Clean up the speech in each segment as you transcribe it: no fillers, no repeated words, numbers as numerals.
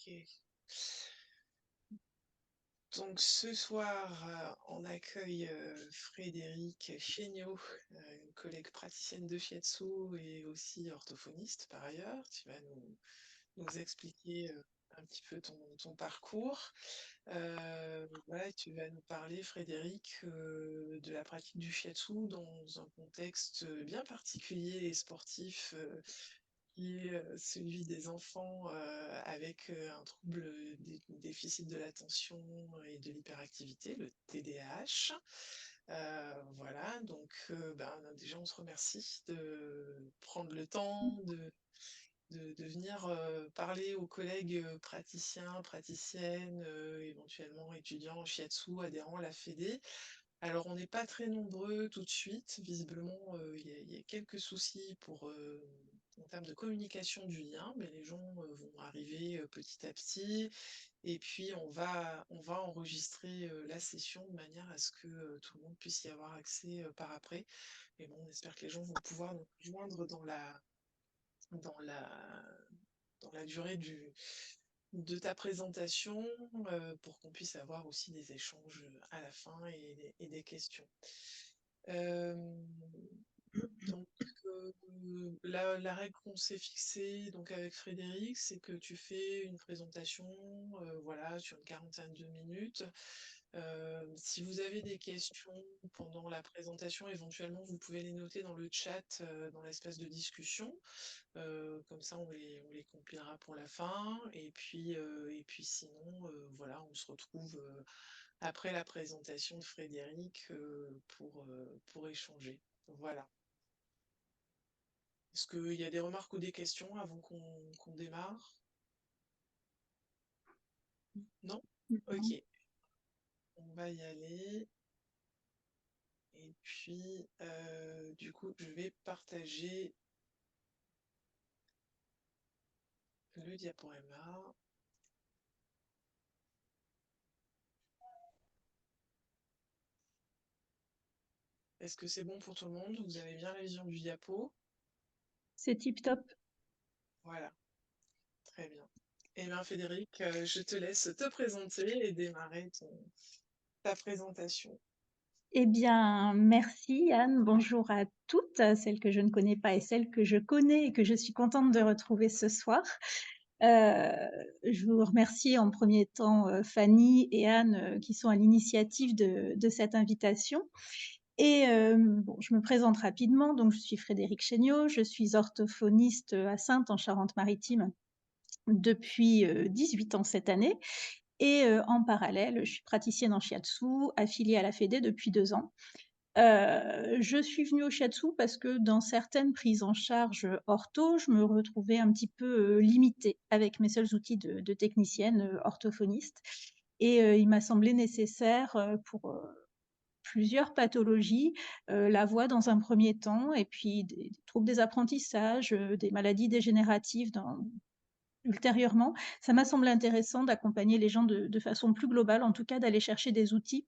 Ok. Donc ce soir, on accueille Frédéric Chéniaud, une collègue praticienne de shiatsu et aussi orthophoniste par ailleurs. Tu vas nous expliquer un petit peu ton parcours. Voilà, tu vas nous parler, Frédéric, de la pratique du shiatsu dans un contexte bien particulier et sportif qui est celui des enfants avec un trouble des déficit de l'attention et de l'hyperactivité, le TDAH. Voilà, donc déjà on se remercie de prendre le temps de venir parler aux collègues praticiens, praticiennes, éventuellement étudiants en shiatsu, adhérents à la Fédé. Alors, on n'est pas très nombreux tout de suite. Visiblement, il y a quelques soucis en termes de communication du lien, mais les gens vont arriver petit à petit. Et puis, on va enregistrer la session de manière à ce que tout le monde puisse y avoir accès par après. Et bon, on espère que les gens vont pouvoir nous rejoindre dans la, dans la durée de ta présentation pour qu'on puisse avoir aussi des échanges à la fin et des questions. Euh, donc, la règle qu'on s'est fixée donc avec Frédéric, c'est que tu fais une présentation voilà, sur une quarantaine de minutes. Si vous avez des questions pendant la présentation, éventuellement, vous pouvez les noter dans le chat, dans l'espace de discussion. Comme ça, on les compilera pour la fin. Et puis sinon, voilà, on se retrouve après la présentation de Frédéric pour échanger. Voilà. Est-ce qu'il y a des remarques ou des questions avant qu'on démarre? Non? Ok, on va y aller. Et puis, du coup, je vais partager le diaporama. Est-ce que c'est bon pour tout le monde? Vous avez bien la vision du diapo? C'est tip top. Voilà, très bien. Eh bien, Frédéric, je te laisse te présenter et démarrer ta présentation. Eh bien, merci Anne. Bonjour à toutes, celles que je ne connais pas et celles que je connais et que je suis contente de retrouver ce soir. Je vous remercie en premier temps Fanny et Anne qui sont à l'initiative de cette invitation. Et bon, je me présente rapidement. Donc, je suis Frédéric Chéniaud, je suis orthophoniste à Saintes en Charente-Maritime depuis 18 ans cette année. Et en parallèle, je suis praticienne en shiatsu, affiliée à la Fédé depuis 2 ans. Je suis venue au shiatsu parce que dans certaines prises en charge ortho, je me retrouvais un petit peu limitée avec mes seuls outils de technicienne orthophoniste. Et il m'a semblé nécessaire pour plusieurs pathologies, la voix dans un premier temps, et puis des troubles des apprentissages, des maladies dégénératives ultérieurement. Ça m'a semblé intéressant d'accompagner les gens de façon plus globale, en tout cas d'aller chercher des outils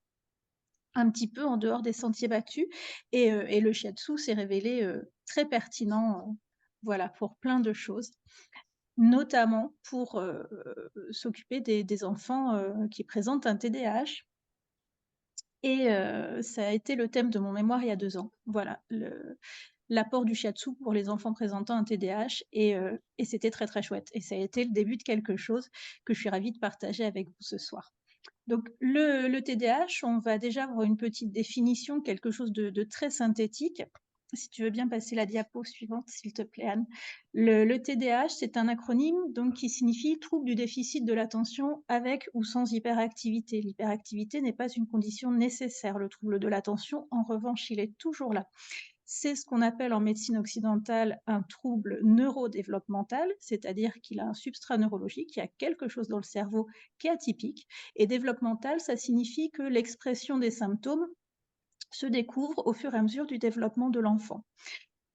un petit peu en dehors des sentiers battus. Et le shiatsu s'est révélé très pertinent voilà, pour plein de choses, notamment pour s'occuper des enfants qui présentent un TDAH. Et ça a été le thème de mon mémoire il y a 2 ans. Voilà, l'apport du shiatsu pour les enfants présentant un TDAH. Et c'était très, très chouette. Et ça a été le début de quelque chose que je suis ravie de partager avec vous ce soir. Donc, le TDAH, on va déjà avoir une petite définition, quelque chose de très synthétique. Si tu veux bien passer la diapo suivante, s'il te plaît, Anne. Le TDAH, c'est un acronyme donc, qui signifie trouble du déficit de l'attention avec ou sans hyperactivité. L'hyperactivité n'est pas une condition nécessaire. Le trouble de l'attention, en revanche, il est toujours là. C'est ce qu'on appelle en médecine occidentale un trouble neurodéveloppemental, c'est-à-dire qu'il a un substrat neurologique, il y a quelque chose dans le cerveau qui est atypique. Et développemental, ça signifie que l'expression des symptômes se découvre au fur et à mesure du développement de l'enfant.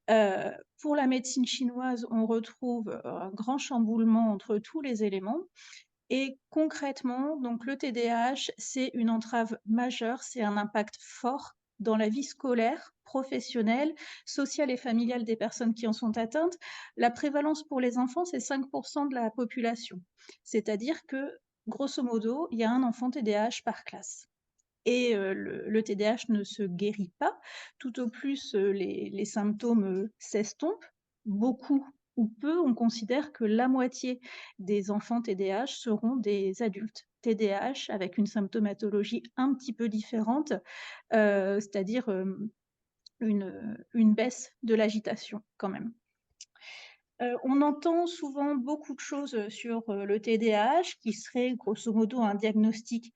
Pour la médecine chinoise, on retrouve un grand chamboulement entre tous les éléments. Et concrètement, donc le TDAH, c'est une entrave majeure, c'est un impact fort dans la vie scolaire, professionnelle, sociale et familiale des personnes qui en sont atteintes, la prévalence pour les enfants, c'est 5 de la population. C'est-à-dire que, grosso modo, il y a un enfant TDAH par classe. Et le TDAH ne se guérit pas, tout au plus, les symptômes, s'estompent. Beaucoup ou peu, on considère que la moitié des enfants TDAH seront des adultes TDAH avec une symptomatologie un petit peu différente, c'est-à-dire, une baisse de l'agitation quand même. On entend souvent beaucoup de choses, sur, le TDAH qui serait grosso modo un diagnostic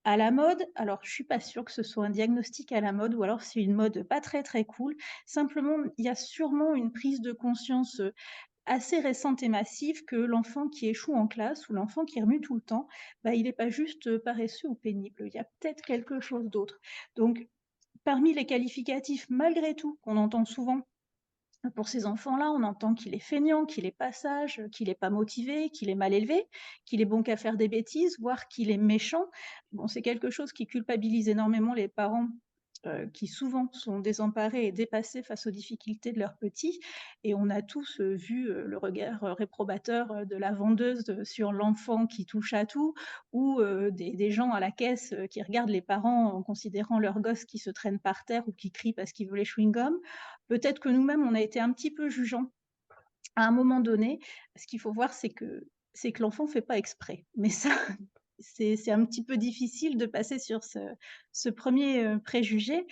à la mode. Alors je suis pas sûre que ce soit un diagnostic à la mode ou alors c'est une mode pas très, très cool. Simplement, il y a sûrement une prise de conscience, assez récente et massive que l'enfant qui échoue en classe ou l'enfant qui remue tout le temps, bah, il est pas juste, paresseux ou pénible. Il y a peut-être quelque chose d'autre. Donc parmi les qualificatifs malgré tout qu'on entend souvent pour ces enfants-là, on entend qu'il est feignant, qu'il est pas sage, qu'il est pas motivé, qu'il est mal élevé, qu'il est bon qu'à faire des bêtises, voire qu'il est méchant. Bon, c'est quelque chose qui culpabilise énormément les parents, qui souvent sont désemparés et dépassés face aux difficultés de leurs petits. Et on a tous, vu, le regard, réprobateur, de la vendeuse, sur l'enfant qui touche à tout ou, des gens à la caisse, qui regardent les parents en considérant leur gosse qui se traîne par terre ou qui crie parce qu'il veut les chewing-gums. Peut-être que nous-mêmes, on a été un petit peu jugeants à un moment donné. Ce qu'il faut voir, c'est que l'enfant fait pas exprès. Mais ça, c'est un petit peu difficile de passer sur ce 1er, préjugé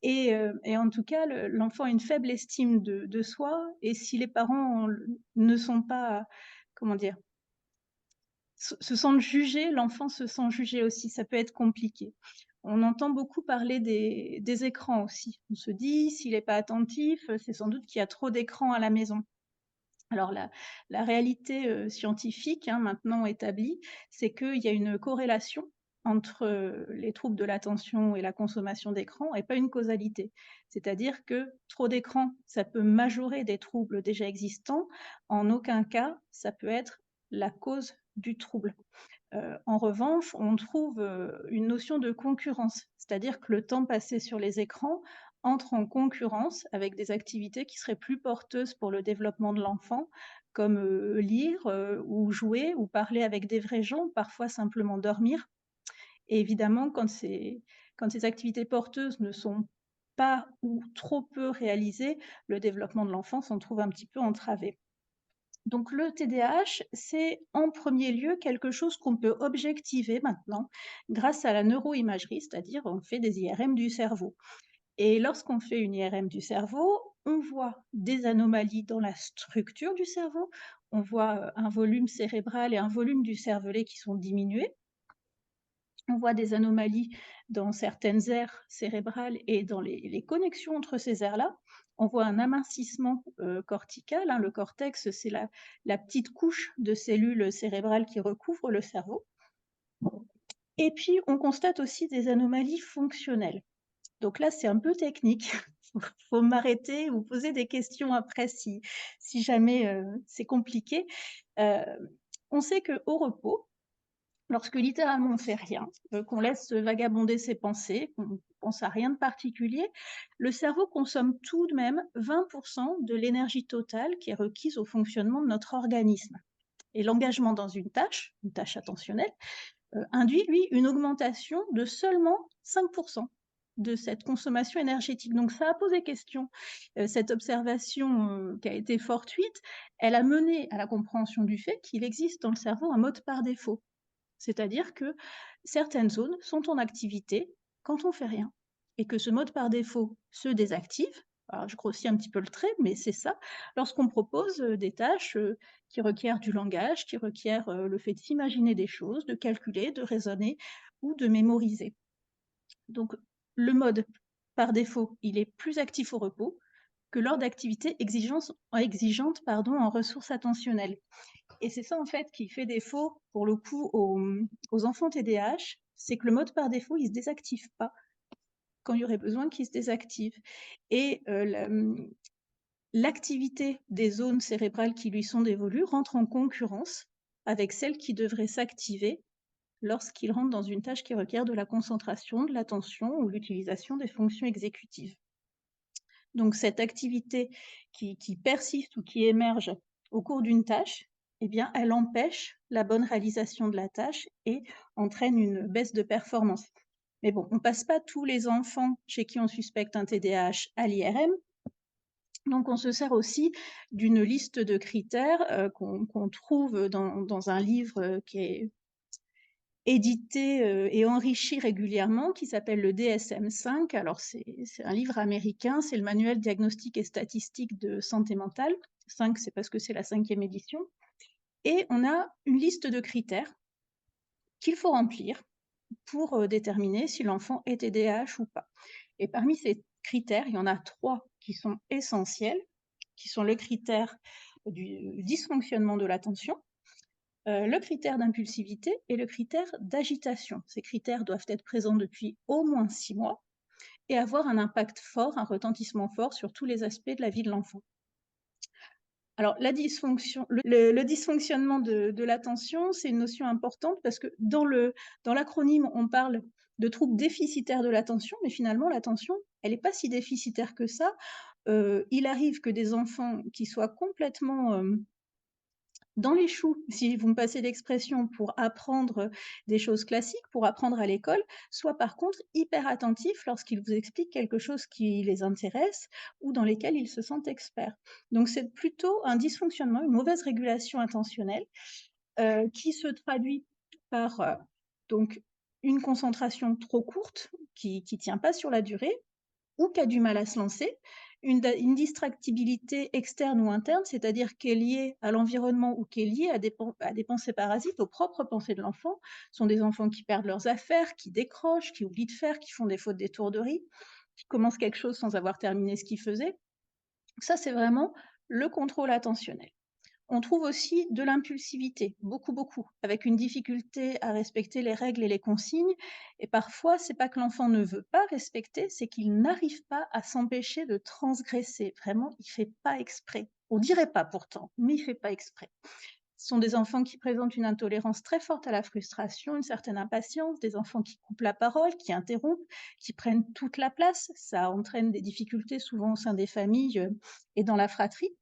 et en tout cas, l'enfant a une faible estime de soi et si les parents ne sont pas, comment dire? Se sentent jugés, l'enfant se sent jugé aussi, ça peut être compliqué. On entend beaucoup parler des écrans aussi. On se dit: «S'il est pas attentif, c'est sans doute qu'il y a trop d'écrans à la maison». Alors la réalité, scientifique, hein, maintenant établie, c'est qu'il y a une corrélation entre, les troubles de l'attention et la consommation d'écran et pas une causalité. C'est-à-dire que trop d'écran, ça peut majorer des troubles déjà existants. En aucun cas, ça peut être la cause du trouble. En revanche, on trouve, une notion de concurrence, c'est-à-dire que le temps passé sur les écrans entre en concurrence avec des activités qui seraient plus porteuses pour le développement de l'enfant, comme, lire, ou jouer ou parler avec des vrais gens, parfois simplement dormir et évidemment quand ces activités porteuses ne sont pas ou trop peu réalisées, le développement de l'enfant s'en trouve un petit peu entravé. Donc le TDAH, c'est en premier lieu quelque chose qu'on peut objectiver maintenant grâce à la neuroimagerie, c'est-à-dire on fait des IRM du cerveau. Et lorsqu'on fait une IRM du cerveau, on voit des anomalies dans la structure du cerveau, on voit un volume cérébral et un volume du cervelet qui sont diminués, on voit des anomalies dans certaines aires cérébrales et dans les connexions entre ces aires-là. On voit un amincissement cortical, hein. Le cortex, c'est la petite couche de cellules cérébrales qui recouvre le cerveau. Et puis, on constate aussi des anomalies fonctionnelles. Donc là, c'est un peu technique. Faut m'arrêter ou poser des questions après si jamais c'est compliqué. Euh, on sait qu'au repos, lorsque littéralement on fait rien, qu'on laisse vagabonder ses pensées, qu'on pense à rien de particulier, le cerveau consomme tout de même 20 de l'énergie totale qui est requise au fonctionnement de notre organisme. Et l'engagement dans une tâche attentionnelle, induit lui une augmentation de seulement 5 de cette consommation énergétique. Donc ça a posé question. Cette observation, qui a été fortuite, elle a mené à la compréhension du fait qu'il existe dans le cerveau un mode par défaut. C'est-à-dire que certaines zones sont en activité quand on fait rien et que ce mode par défaut se désactive. Alors je grossis un petit peu le trait, mais c'est ça, lorsqu'on propose, des tâches, qui requièrent du langage, qui requièrent, le fait de s'imaginer des choses, de calculer, de raisonner ou de mémoriser. Donc le mode par défaut, il est plus actif au repos que lors d'activités exigeantes, en ressources attentionnelles. Et c'est ça, en fait, qui fait défaut, pour le coup, aux enfants TDAH, c'est que le mode par défaut, il se désactive pas quand il y aurait besoin qu'il se désactive. Et l'activité des zones cérébrales qui lui sont dévolues rentre en concurrence avec celle qui devrait s'activer lorsqu'il rentre dans une tâche qui requiert de la concentration, de l'attention ou l'utilisation des fonctions exécutives. Donc cette activité qui persiste ou qui émerge au cours d'une tâche, eh bien, elle empêche la bonne réalisation de la tâche et entraîne une baisse de performance. Mais bon, on ne passe pas tous les enfants chez qui on suspecte un TDAH à l'IRM, donc on se sert aussi d'une liste de critères, qu'on trouve dans un livre, qui est édité, et enrichi régulièrement, qui s'appelle le DSM-5. Alors c'est un livre américain, c'est le Manuel diagnostique et statistique de santé mentale. 5, c'est parce que c'est la 5e édition et on a une liste de critères qu'il faut remplir pour, déterminer si l'enfant est TDAH ou pas. Et parmi ces critères, il y en a 3 qui sont essentiels, qui sont le critère du dysfonctionnement de l'attention, le critère d'impulsivité et le critère d'agitation. Ces critères doivent être présents depuis au moins 6 mois et avoir un impact fort, un retentissement fort sur tous les aspects de la vie de l'enfant. Alors le dysfonctionnement de l'attention, c'est une notion importante parce que dans l'acronyme, on parle de troubles déficitaires de l'attention, mais finalement l'attention, elle n'est pas si déficitaire que ça. Il arrive que des enfants qui soient complètement, dans les choux, si vous me passez l'expression, pour apprendre des choses classiques, pour apprendre à l'école, soit par contre hyper attentifs lorsqu'ils vous expliquent quelque chose qui les intéresse ou dans lesquels ils se sentent experts. Donc c'est plutôt un dysfonctionnement, une mauvaise régulation intentionnelle, qui se traduit par, donc une concentration trop courte qui tient pas sur la durée ou qui a du mal à se lancer, une distractibilité externe ou interne, c'est-à-dire qui est liée à l'environnement ou qui est liée à des pensées parasites, aux propres pensées de l'enfant. Ce sont des enfants qui perdent leurs affaires, qui décrochent, qui oublient de faire, qui font des fautes d'étourderie, qui commencent quelque chose sans avoir terminé ce qu'ils faisaient. Ça, c'est vraiment le contrôle attentionnel. On trouve aussi de l'impulsivité, beaucoup, beaucoup, avec une difficulté à respecter les règles et les consignes. Et parfois, c'est pas que l'enfant ne veut pas respecter, c'est qu'il n'arrive pas à s'empêcher de transgresser. Vraiment, il fait pas exprès. On dirait pas pourtant, mais il fait pas exprès. Ce sont des enfants qui présentent une intolérance très forte à la frustration, une certaine impatience, des enfants qui coupent la parole, qui interrompent, qui prennent toute la place. Ça entraîne des difficultés souvent au sein des familles, et dans la fratrie.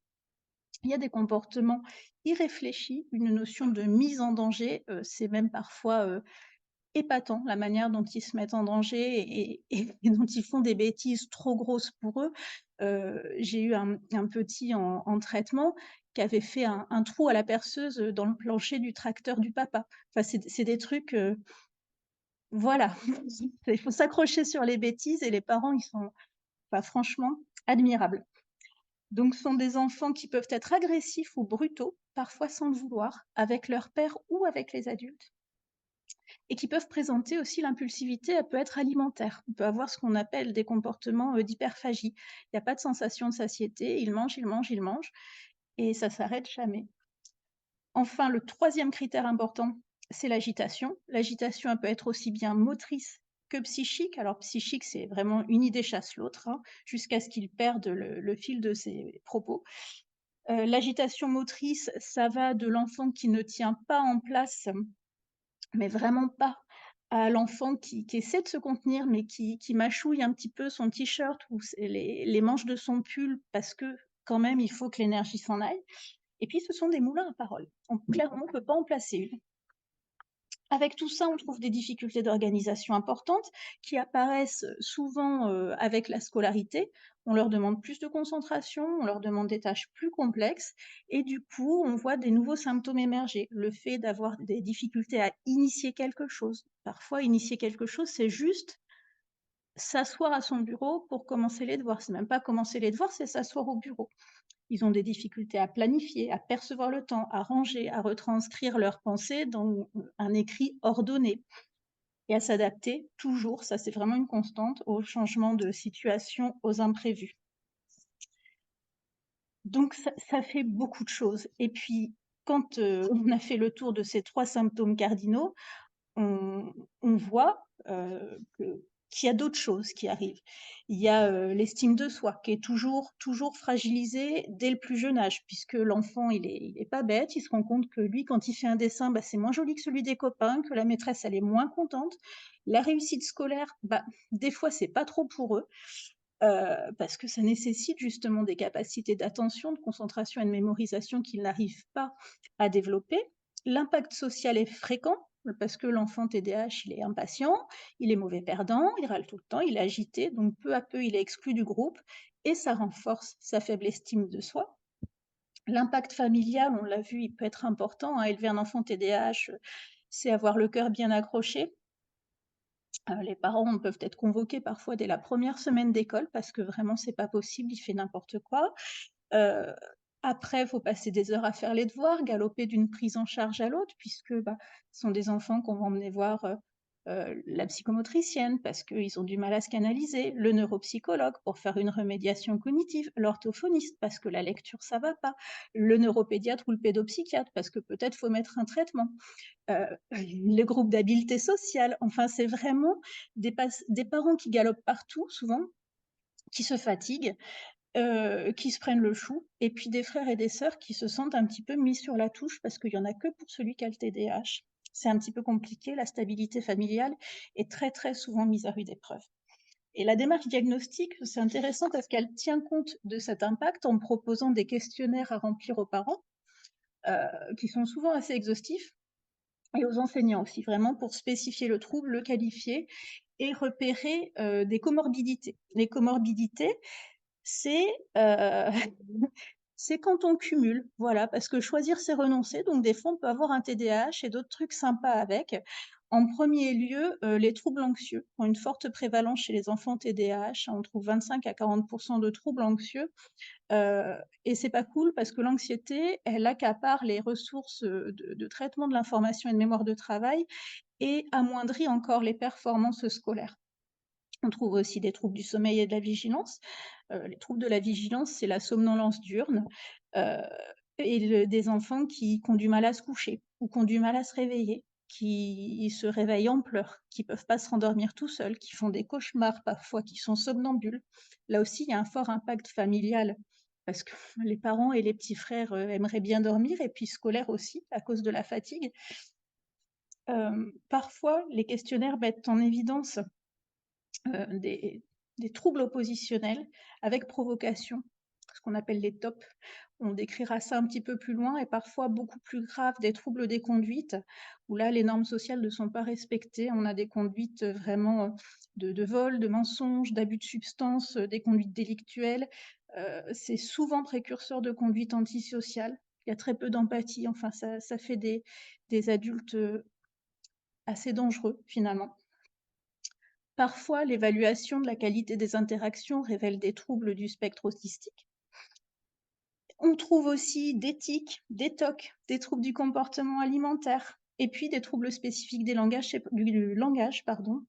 Il y a des comportements irréfléchis, une notion de mise en danger, c'est même parfois, épatant la manière dont ils se mettent en danger et dont ils font des bêtises trop grosses pour eux. J'ai eu un petit en traitement qui avait fait un trou à la perceuse, dans le plancher du tracteur du papa. Enfin, c'est des trucs, voilà, il faut s'accrocher sur les bêtises et les parents, ils sont, enfin franchement, admirables. Donc ce sont des enfants qui peuvent être agressifs ou brutaux, parfois sans le vouloir, avec leur père ou avec les adultes, et qui peuvent présenter aussi l'impulsivité, elle peut être alimentaire. On peut avoir ce qu'on appelle des comportements, d'hyperphagie. Il n'y a pas de sensation de satiété, ils mangent, ils mangent, ils mangent et ça s'arrête jamais. Enfin, le 3e critère important, c'est l'agitation. L'agitation, elle peut être aussi bien motrice que psychique. Alors psychique, c'est vraiment une idée chasse l'autre, hein, jusqu'à ce qu'ils perdent le fil de ses propos. L'agitation motrice, ça va de l'enfant qui ne tient pas en place, mais vraiment pas, à l'enfant qui essaie de se contenir, mais qui mâchouille un petit peu son t-shirt ou les manches de son pull parce que quand même il faut que l'énergie s'en aille. Et puis ce sont des moulins à paroles. Clairement, on ne peut pas en placer une. Avec tout ça, on trouve des difficultés d'organisation importantes qui apparaissent souvent, avec la scolarité. On leur demande plus de concentration, on leur demande des tâches plus complexes et du coup, on voit des nouveaux symptômes émerger. Le fait d'avoir des difficultés à initier quelque chose. Parfois, initier quelque chose, c'est juste s'asseoir à son bureau pour commencer les devoirs. C'est même pas commencer les devoirs, c'est s'asseoir au bureau. Ils ont des difficultés à planifier, à percevoir le temps, à ranger, à retranscrire leurs pensées dans un écrit ordonné et à s'adapter toujours, ça c'est vraiment une constante, aux changements de situation, aux imprévus. Donc ça fait beaucoup de choses. Et puis, quand on a fait le tour de ces 3 symptômes cardinaux, on voit que qu'il y a d'autres choses qui arrivent. Il y a, l'estime de soi qui est toujours fragilisée dès le plus jeune âge, puisque l'enfant il est pas bête, il se rend compte que lui quand il fait un dessin, bah, c'est moins joli que celui des copains, que la maîtresse elle est moins contente. La réussite scolaire, bah, des fois c'est pas trop pour eux, parce que ça nécessite justement des capacités d'attention, de concentration et de mémorisation qu'ils n'arrivent pas à développer. L'impact social est fréquent, parce que l'enfant TDAH, il est impatient, il est mauvais perdant, il râle tout le temps, il est agité, donc peu à peu, il est exclu du groupe et ça renforce sa faible estime de soi. L'impact familial, on l'a vu, il peut être important, hein. Élever un enfant TDAH, c'est avoir le cœur bien accroché. Les parents peuvent être convoqués parfois dès la première semaine d'école parce que vraiment c'est pas possible, il fait n'importe quoi. Heu, Après, il faut passer des heures à faire les devoirs, galoper d'une prise en charge à l'autre puisque, bah, ce sont des enfants qu'on va emmener voir, la psychomotricienne parce qu'ils ont du mal à se canaliser, le neuropsychologue pour faire une remédiation cognitive, l'orthophoniste parce que la lecture ça va pas, le neuropédiatre ou le pédopsychiatre parce que peut-être faut mettre un traitement, le groupe d'habileté sociale. Enfin, c'est vraiment des parents qui galopent partout souvent, qui se fatiguent, qui se prennent le chou et puis des frères et des sœurs qui se sentent un petit peu mis sur la touche parce qu'il y en a que pour celui qui a le TDAH. C'est un petit peu compliqué, la stabilité familiale est très, très souvent mise à rude épreuve. Et la démarche diagnostique, c'est intéressant parce qu'elle tient compte de cet impact en proposant des questionnaires à remplir aux parents, qui sont souvent assez exhaustifs et aux enseignants aussi, vraiment pour spécifier le trouble, le qualifier et repérer, des comorbidités. Les comorbidités, c'est, c'est quand on cumule, voilà, parce que choisir, c'est renoncer, donc des fois, on peut avoir un TDAH et d'autres trucs sympas avec. En premier lieu, les troubles anxieux ont une forte prévalence chez les enfants TDAH. On trouve 25 à 40 de troubles anxieux, et c'est pas cool parce que l'anxiété, elle accapare les ressources, de traitement de l'information et de mémoire de travail et amoindrit encore les performances scolaires. On trouve aussi des troubles du sommeil et de la vigilance. Les troubles de la vigilance, c'est la somnolence diurne, heu et des enfants qui ont du mal à se coucher ou qui ont du mal à se réveiller, qui se réveillent en pleurs, qui peuvent pas se rendormir tout seuls, qui font des cauchemars parfois, qui sont somnambule. Là aussi, il y a un fort impact familial parce que les parents et les petits frères, aimeraient bien dormir et puis scolaire aussi à cause de la fatigue. Parfois, les questionnaires mettent en évidence des troubles oppositionnels avec provocation, ce qu'on appelle les TOP. On décrira ça un petit peu plus loin et parfois beaucoup plus grave, des troubles des conduites, où là, les normes sociales ne sont pas respectées. On a des conduites, vraiment, de vol, de mensonge, d'abus de substances, des conduites délictuelles. C'est souvent précurseur de conduites antisociales. Il y a très peu d'empathie, enfin ça fait des adultes, assez dangereux finalement. Parfois, l'évaluation de la qualité des interactions révèle des troubles du spectre autistique. On trouve aussi des tics, des TOC, des troubles du comportement alimentaire et puis des troubles spécifiques du langage, pardon,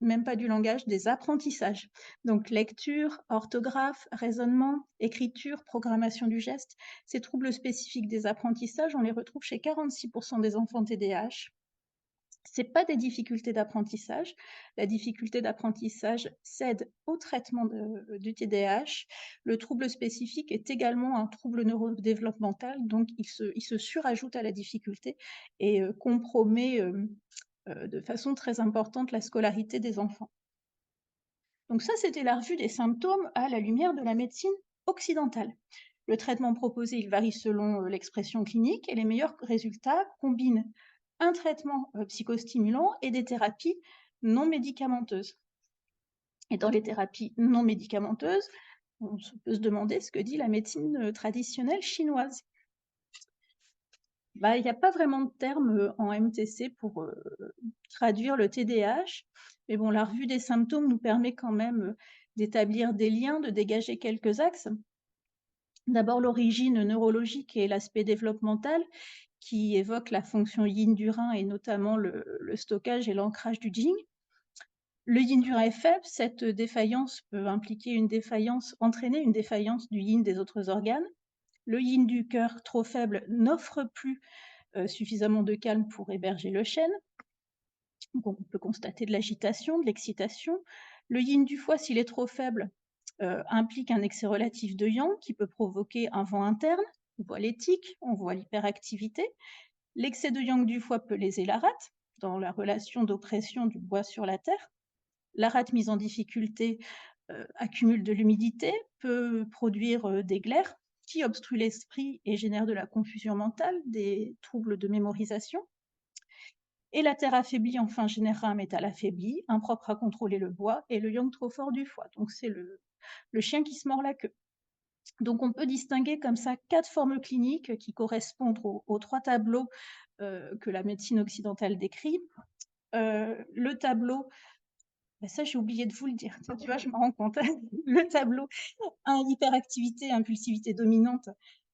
même pas du langage, des apprentissages. Donc lecture, orthographe, raisonnement, écriture, programmation du geste. Ces troubles spécifiques des apprentissages, on les retrouve chez 46 des enfants TDAH. C'est pas des difficultés d'apprentissage. La difficulté d'apprentissage cède au traitement du TDAH. Le trouble spécifique est également un trouble neurodéveloppemental, donc il se surajoute à la difficulté et compromet, de façon très importante la scolarité des enfants. Donc ça, c'était la revue des symptômes à la lumière de la médecine occidentale. Le traitement proposé, il varie selon l'expression clinique et les meilleurs résultats combinent un traitement psychostimulant et des thérapies non médicamenteuses. Et dans les thérapies non médicamenteuses, on peut se demander ce que dit la médecine traditionnelle chinoise. Bah, il n'y a pas vraiment de terme en MTC pour traduire le TDAH, mais bon, la revue des symptômes nous permet quand même d'établir des liens, de dégager quelques axes. D'abord, l'origine neurologique et l'aspect développemental qui évoque la fonction yin du rein et notamment le stockage et l'ancrage du yin. Le yin du rein est faible, cette défaillance peut entraîner une défaillance du yin des autres organes. Le yin du cœur trop faible n'offre plus suffisamment de calme pour héberger le chêne. Donc on peut constater de l'agitation, de l'excitation. Le yin du foie, s'il est trop faible, implique un excès relatif de yang qui peut provoquer un vent interne. On voit l'éthique, on voit l'hyperactivité. L'excès de yang du foie peut léser la rate, dans la relation d'oppression du bois sur la terre. La rate mise en difficulté accumule de l'humidité, peut produire des glaires qui obstruent l'esprit et génèrent de la confusion mentale, des troubles de mémorisation. Et la terre affaiblie, enfin, générera un métal affaibli, impropre à contrôler le bois, et le yang trop fort du foie. Donc c'est le chien qui se mord la queue. Donc on peut distinguer comme ça 4 formes cliniques qui correspondent aux 3 tableaux que la médecine occidentale décrit. Le tableau, bah ça j'ai oublié de vous le dire, tu vois, je me rends compte. Le tableau 1, hyperactivité, impulsivité dominante,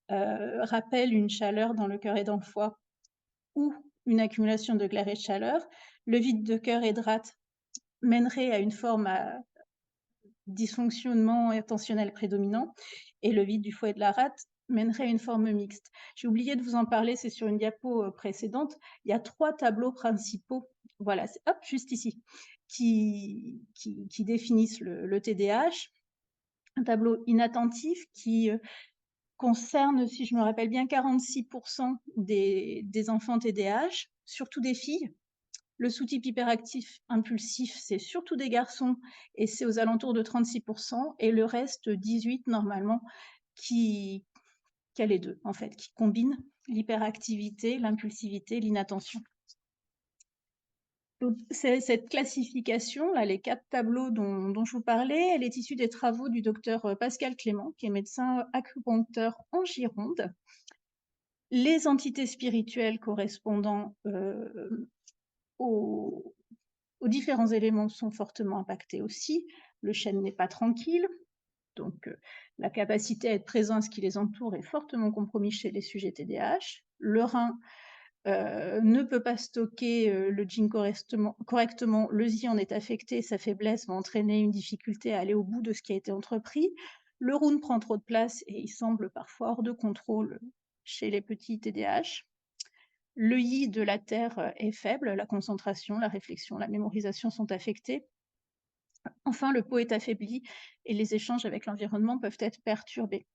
rappelle une chaleur dans le cœur et dans le foie ou une accumulation de glaire et de chaleur. Le vide de cœur et de rate mènerait à une forme à dysfonctionnement attentionnel prédominant, et le vide du foie et de la rate mènerait à une forme mixte. J'ai oublié de vous en parler, c'est sur une diapo précédente. Il y a 3 tableaux principaux, voilà, hop, juste ici, qui définissent le TDAH. Un tableau inattentif qui concerne, si je me rappelle bien, 46% des enfants TDAH, surtout des filles. Le sous-type hyperactif impulsif, c'est surtout des garçons et c'est aux alentours de 36%, et le reste, 18 normalement, qui a les deux, en fait, qui combinent l'hyperactivité, l'impulsivité, l'inattention. Donc, cette classification, là, les 4 tableaux dont je vous parlais, elle est issue des travaux du docteur Pascal Clément, qui est médecin acupuncteur en Gironde. Les entités spirituelles correspondant aux différents éléments sont fortement impactés aussi. Le chêne n'est pas tranquille, donc la capacité à être présent à ce qui les entoure est fortement compromise chez les sujets TDAH. Le rein ne peut pas stocker le yin correctement, le zi en est affecté, sa faiblesse va entraîner une difficulté à aller au bout de ce qui a été entrepris. Le run prend trop de place et il semble parfois hors de contrôle chez les petits TDAH. Le yi de la terre est faible, la concentration, la réflexion, la mémorisation sont affectés. Enfin, le pot est affaibli et les échanges avec l'environnement peuvent être perturbés.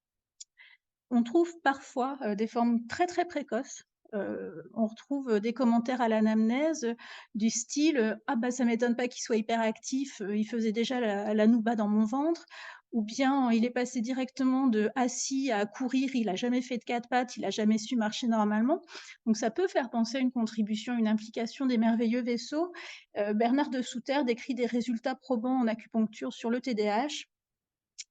On trouve parfois des formes très très précoces. On retrouve des commentaires à l'anamnèse du style « Ah bah ça m'étonne pas qu'il soit hyperactif, il faisait déjà la nouba dans mon ventre » ou bien « Il est passé directement de assis à courir, il a jamais fait de 4 pattes, il a jamais su marcher normalement ». Donc ça peut faire penser à une contribution, une implication des merveilleux vaisseaux. Bernard de Souter décrit des résultats probants en acupuncture sur le TDAH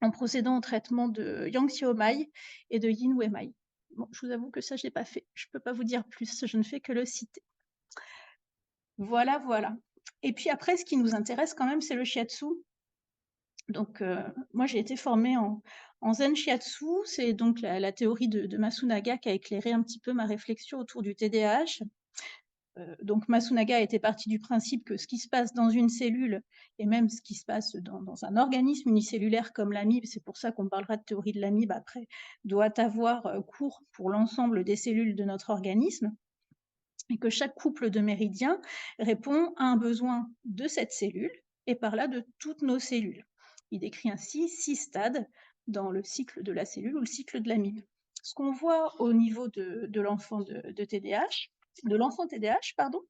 en procédant au traitement de Yang Xiaomai et de Yin Weimai. Bon, je vous avoue que ça, je l'ai pas fait. Je peux pas vous dire plus, je ne fais que le citer. Voilà, voilà. Et puis après, ce qui nous intéresse quand même, c'est le shiatsu. Donc, moi, j'ai été formée en zen shiatsu. C'est donc la théorie de Masunaga qui a éclairé un petit peu ma réflexion autour du TDAH. Donc Masunaga était parti du principe que ce qui se passe dans une cellule, et même ce qui se passe dans un organisme unicellulaire comme l'amibe, c'est pour ça qu'on parlera de théorie de l'amibe après, doit avoir cours pour l'ensemble des cellules de notre organisme, et que chaque couple de méridiens répond à un besoin de cette cellule, et par là de toutes nos cellules. Il décrit ainsi 6 stades dans le cycle de la cellule ou le cycle de l'amibe. Ce qu'on voit au niveau de l'enfant de TDAH, de l'enfant TDAH, pardon,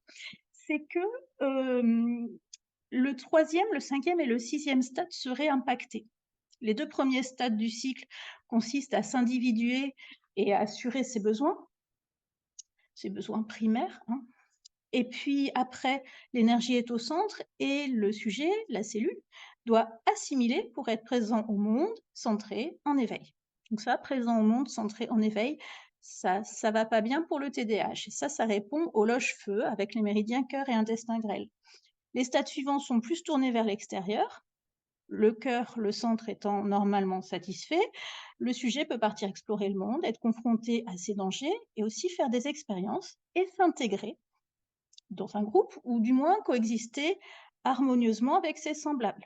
c'est que le 3e, le 5e et le 6e stade seraient impactés. Les 2 premiers stades du cycle consistent à s'individuer et à assurer ses besoins primaires, hein. Et puis après, l'énergie est au centre et le sujet, la cellule, doit assimiler pour être présent au monde, centré, en éveil. Donc ça, présent au monde, centré, en éveil, ça va pas bien pour le TDAH. Et ça répond au loge-feu avec les méridiens cœur et intestin grêle. Les stades suivants sont plus tournés vers l'extérieur. Le cœur, le centre étant normalement satisfait, le sujet peut partir explorer le monde, être confronté à ses dangers et aussi faire des expériences et s'intégrer dans un groupe, ou du moins coexister harmonieusement avec ses semblables.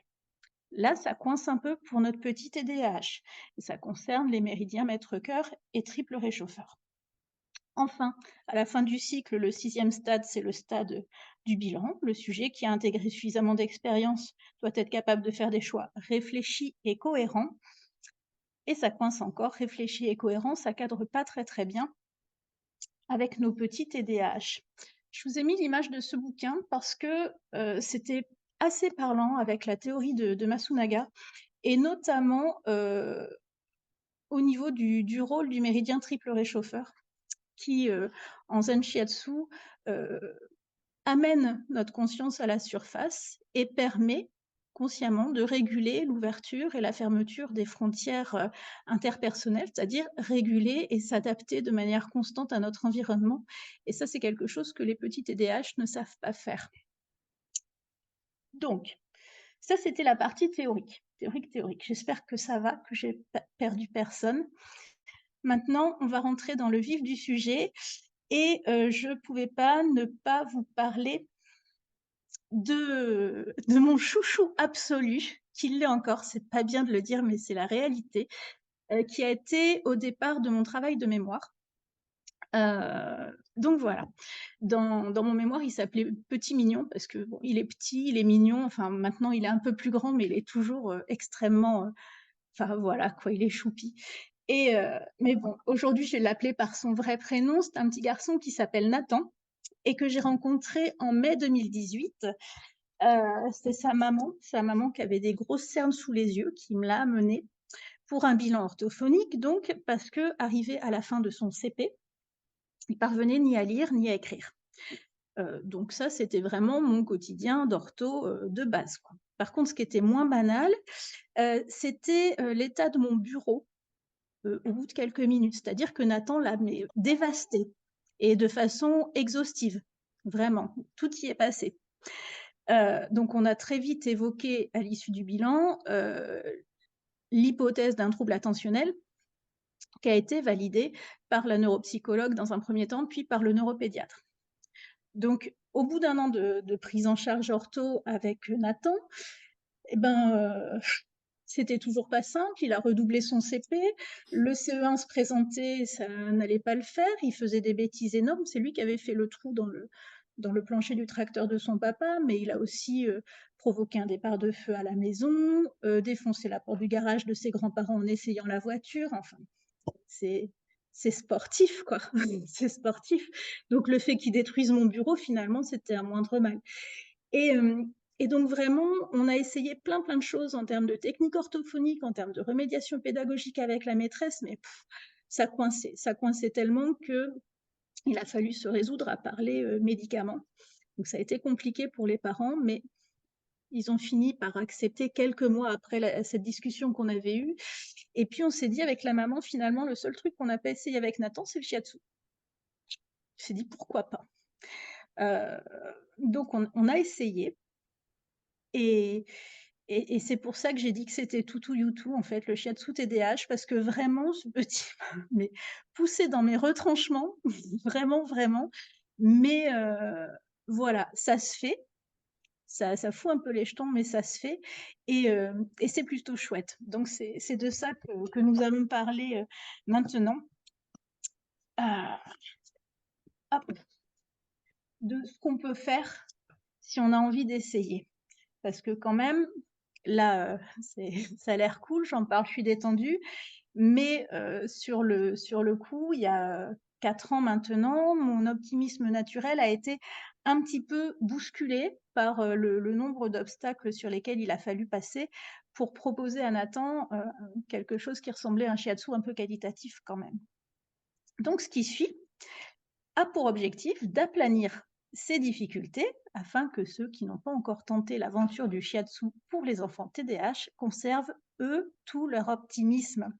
Là, ça coince un peu pour notre petit TDAH, et ça concerne les méridiens maître-cœur et triple réchauffeur. Enfin, à la fin du cycle, le 6e stade, c'est le stade du bilan. Le sujet qui a intégré suffisamment d'expérience doit être capable de faire des choix réfléchis et cohérents. Et ça coince encore, réfléchi et cohérent, ça cadre pas très bien avec nos petits TDAH. Je vous ai mis l'image de ce bouquin parce que c'était assez parlant avec la théorie de Masunaga et notamment au niveau du rôle du méridien triple réchauffeur qui, en Zen Shiatsu, heu, amène notre conscience à la surface et permet consciemment de réguler l'ouverture et la fermeture des frontières, interpersonnelles, c'est-à-dire réguler et s'adapter de manière constante à notre environnement et ça, c'est quelque chose que les petits TDAH ne savent pas faire. Donc ça, c'était la partie théorique, théorique. J'espère que ça va, que j'ai pas perdu personne. Maintenant, on va rentrer dans le vif du sujet et je pouvais pas ne pas vous parler de mon chouchou absolu, qui l'est encore, c'est pas bien de le dire, mais c'est la réalité, qui a été au départ de mon travail de mémoire. Donc voilà, dans mon mémoire, il s'appelait Petit Mignon parce que bon, il est petit, il est mignon, enfin maintenant il est un peu plus grand, mais il est toujours, extrêmement, enfin voilà quoi, il est choupi et mais bon, aujourd'hui, je vais l'appeler par son vrai prénom. C'est un petit garçon qui s'appelle Nathan et que j'ai rencontré en mai 2018. C'est sa maman qui avait des grosses cernes sous les yeux, qui me l'a amené pour un bilan orthophonique donc, parce qu'arrivé à la fin de son CP, il parvenait ni à lire ni à écrire. Donc ça, c'était vraiment mon quotidien d'ortho, de base, quoi. Par contre, ce qui était moins banal, c'était, l'état de mon bureau, au bout de quelques minutes. C'est-à-dire que Nathan l'a mais dévasté et de façon exhaustive, vraiment, tout y est passé. Donc on a très vite évoqué à l'issue du bilan, l'hypothèse d'un trouble attentionnel qui a été validée par la neuropsychologue dans un premier temps, puis par le neuropédiatre. Donc au bout d'1 an de prise en charge ortho avec Nathan, et ben, c'était toujours pas simple, il a redoublé son CP, le CE1 se présentait, ça n'allait pas le faire, il faisait des bêtises énormes. C'est lui qui avait fait le trou dans le plancher du tracteur de son papa, mais il a aussi, provoqué un départ de feu à la maison, défoncé la porte du garage de ses grands-parents en essayant la voiture, enfin, c'est c'est sportif, quoi, c'est sportif. Donc le fait qu'il détruise mon bureau, finalement, c'était un moindre mal. Et et donc vraiment, on a essayé plein de choses en termes de techniques orthophoniques, en termes de remédiation pédagogique avec la maîtresse, mais ça coinçait tellement qu'il a fallu se résoudre à parler, médicaments. Donc ça a été compliqué pour les parents, mais ils ont fini par accepter quelques mois après cette discussion qu'on avait eue. Et puis on s'est dit avec la maman, finalement, le seul truc qu'on n'a pas essayé avec Nathan, c'est le shiatsu. On s'est dit: «Pourquoi pas?» heu, donc on a essayé et et c'est pour ça que j'ai dit que c'était toutou youtou, en fait, le shiatsu TDAH, parce que vraiment ce petit mais poussé dans mes retranchements, vraiment, mais voilà, ça se fait, ça fout un peu les jetons, mais ça se fait et c'est plutôt chouette. Donc c'est de ça que nous allons parler, maintenant. Heu, hop, de ce qu'on peut faire si on a envie d'essayer. Parce que quand même, là, c'est ça a l'air cool, j'en parle, je suis détendue, mais sur le coup, il y a 4 ans maintenant, mon optimisme naturel a été un petit peu bousculé par, le nombre d'obstacles sur lesquels il a fallu passer pour proposer à Nathan, quelque chose qui ressemblait à un shiatsu un peu qualitatif quand même. Donc ce qui suit a pour objectif d'aplanir ces difficultés afin que ceux qui n'ont pas encore tenté l'aventure du shiatsu pour les enfants TDAH conservent, eux, tout leur optimisme.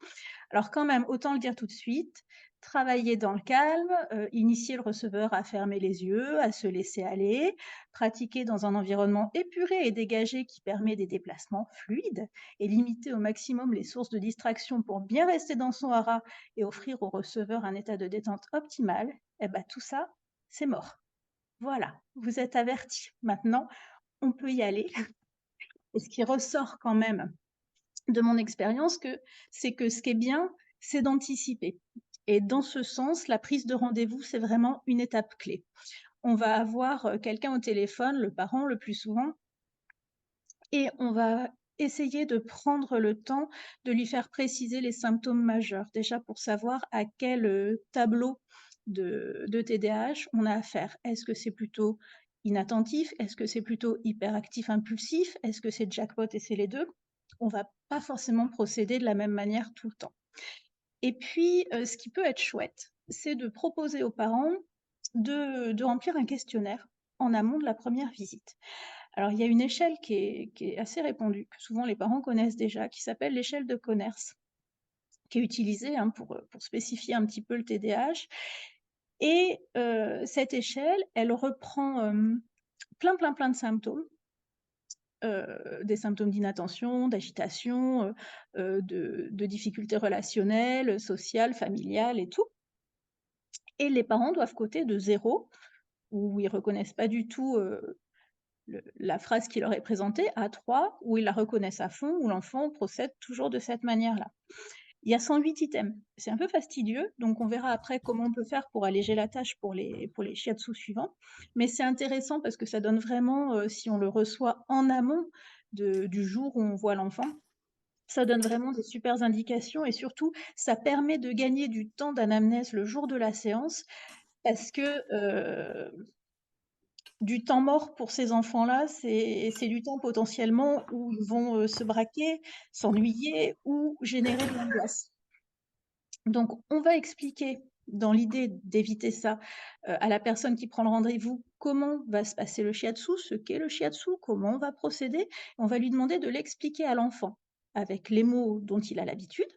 Alors quand même, autant le dire tout de suite, travailler dans le calme, initier le receveur à fermer les yeux, à se laisser aller, pratiquer dans un environnement épuré et dégagé qui permet des déplacements fluides et limiter au maximum les sources de distraction pour bien rester dans son hara et offrir au receveur un état de détente optimal, eh ben tout ça, c'est mort. Voilà, vous êtes avertis. Maintenant, on peut y aller. Et ce qui ressort quand même de mon expérience c'est que ce qui est bien, c'est d'anticiper et dans ce sens, la prise de rendez-vous, c'est vraiment une étape clé. on va avoir, quelqu'un au téléphone, le parent le plus souvent, et on va essayer de prendre le temps de lui faire préciser les symptômes majeurs. Déjà pour savoir à quel, tableau de TDAH on a affaire. Est-ce que c'est plutôt inattentif? Est-ce que c'est plutôt hyperactif impulsif? Est-ce que c'est jackpot et c'est les 2? On va pas forcément procéder de la même manière tout le temps. Et puis, ce qui peut être chouette, c'est de proposer aux parents de remplir un questionnaire en amont de la première visite. Alors, il y a une échelle qui est assez répandue, que souvent les parents connaissent déjà, qui s'appelle l'échelle de Conners, qui est utilisée, hein, pour spécifier un petit peu le TDAH. Et cette échelle, elle reprend, plein de symptômes, des symptômes d'inattention, d'agitation, de difficultés relationnelles, sociales, familiales et tout. Et les parents doivent coter de 0, où ils reconnaissent pas du tout, la phrase qui leur est présentée, à 3, où ils la reconnaissent à fond, où l'enfant procède toujours de cette manière-là. Il y a 108 items. C'est un peu fastidieux, donc on verra après comment on peut faire pour alléger la tâche pour les shiatsu suivants. Mais c'est intéressant parce que ça donne vraiment, si on le reçoit en amont du jour où on voit l'enfant, ça donne vraiment des supers indications et surtout, ça permet de gagner du temps d'anamnèse le jour de la séance parce que, du temps mort pour ces enfants-là, c'est du temps potentiellement où ils vont, se braquer, s'ennuyer ou générer de l'angoisse. Donc on va expliquer, dans l'idée d'éviter ça, à la personne qui prend le rendez-vous, comment va se passer le shiatsu, ce qu'est le shiatsu, comment on va procéder. On va lui demander de l'expliquer à l'enfant, avec les mots dont il a l'habitude,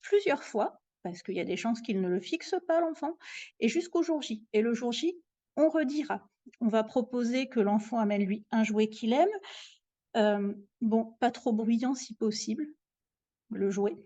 plusieurs fois, parce qu'il y a des chances qu'il ne le fixe pas l'enfant, et jusqu'au jour J. Et le jour J, on redira. On va proposer que l'enfant amène lui un jouet qu'il aime, bon, pas trop bruyant si possible, le jouet.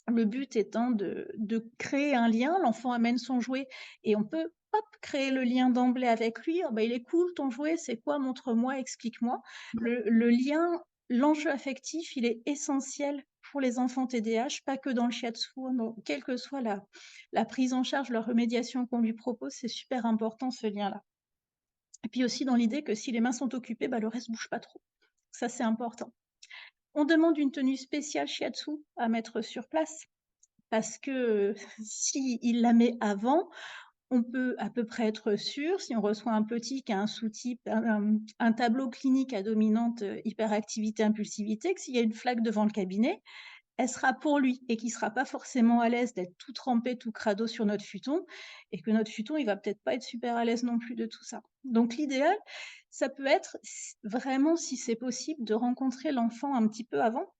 Le but étant de créer un lien, l'enfant amène son jouet et on peut, hop, créer le lien d'emblée avec lui. «Oh bah, il est cool ton jouet, c'est quoi? Montre-moi, explique-moi». Le lien, l'enjeu affectif, il est essentiel pour les enfants TDAH, pas que dans le shiatsu, hein, non, quelle que soit la prise en charge, la remédiation qu'on lui propose, c'est super important ce lien-là. Et puis aussi dans l'idée que si les mains sont occupées, bah, le reste bouge pas trop. Ça, c'est important. On demande une tenue spéciale shiatsu à mettre sur place. Parce que, s'il la met avant, on peut à peu près être sûr, si on reçoit un petit qui a un sous-type, un tableau clinique à dominante, hyperactivité, impulsivité, que s'il y a une flaque devant le cabinet, elle sera pour lui et qu'il sera pas forcément à l'aise d'être tout trempé, tout crado sur notre futon et que notre futon, il va peut-être pas être super à l'aise non plus de tout ça. Donc l'idéal, ça peut être vraiment, si c'est possible, de rencontrer l'enfant un petit peu avant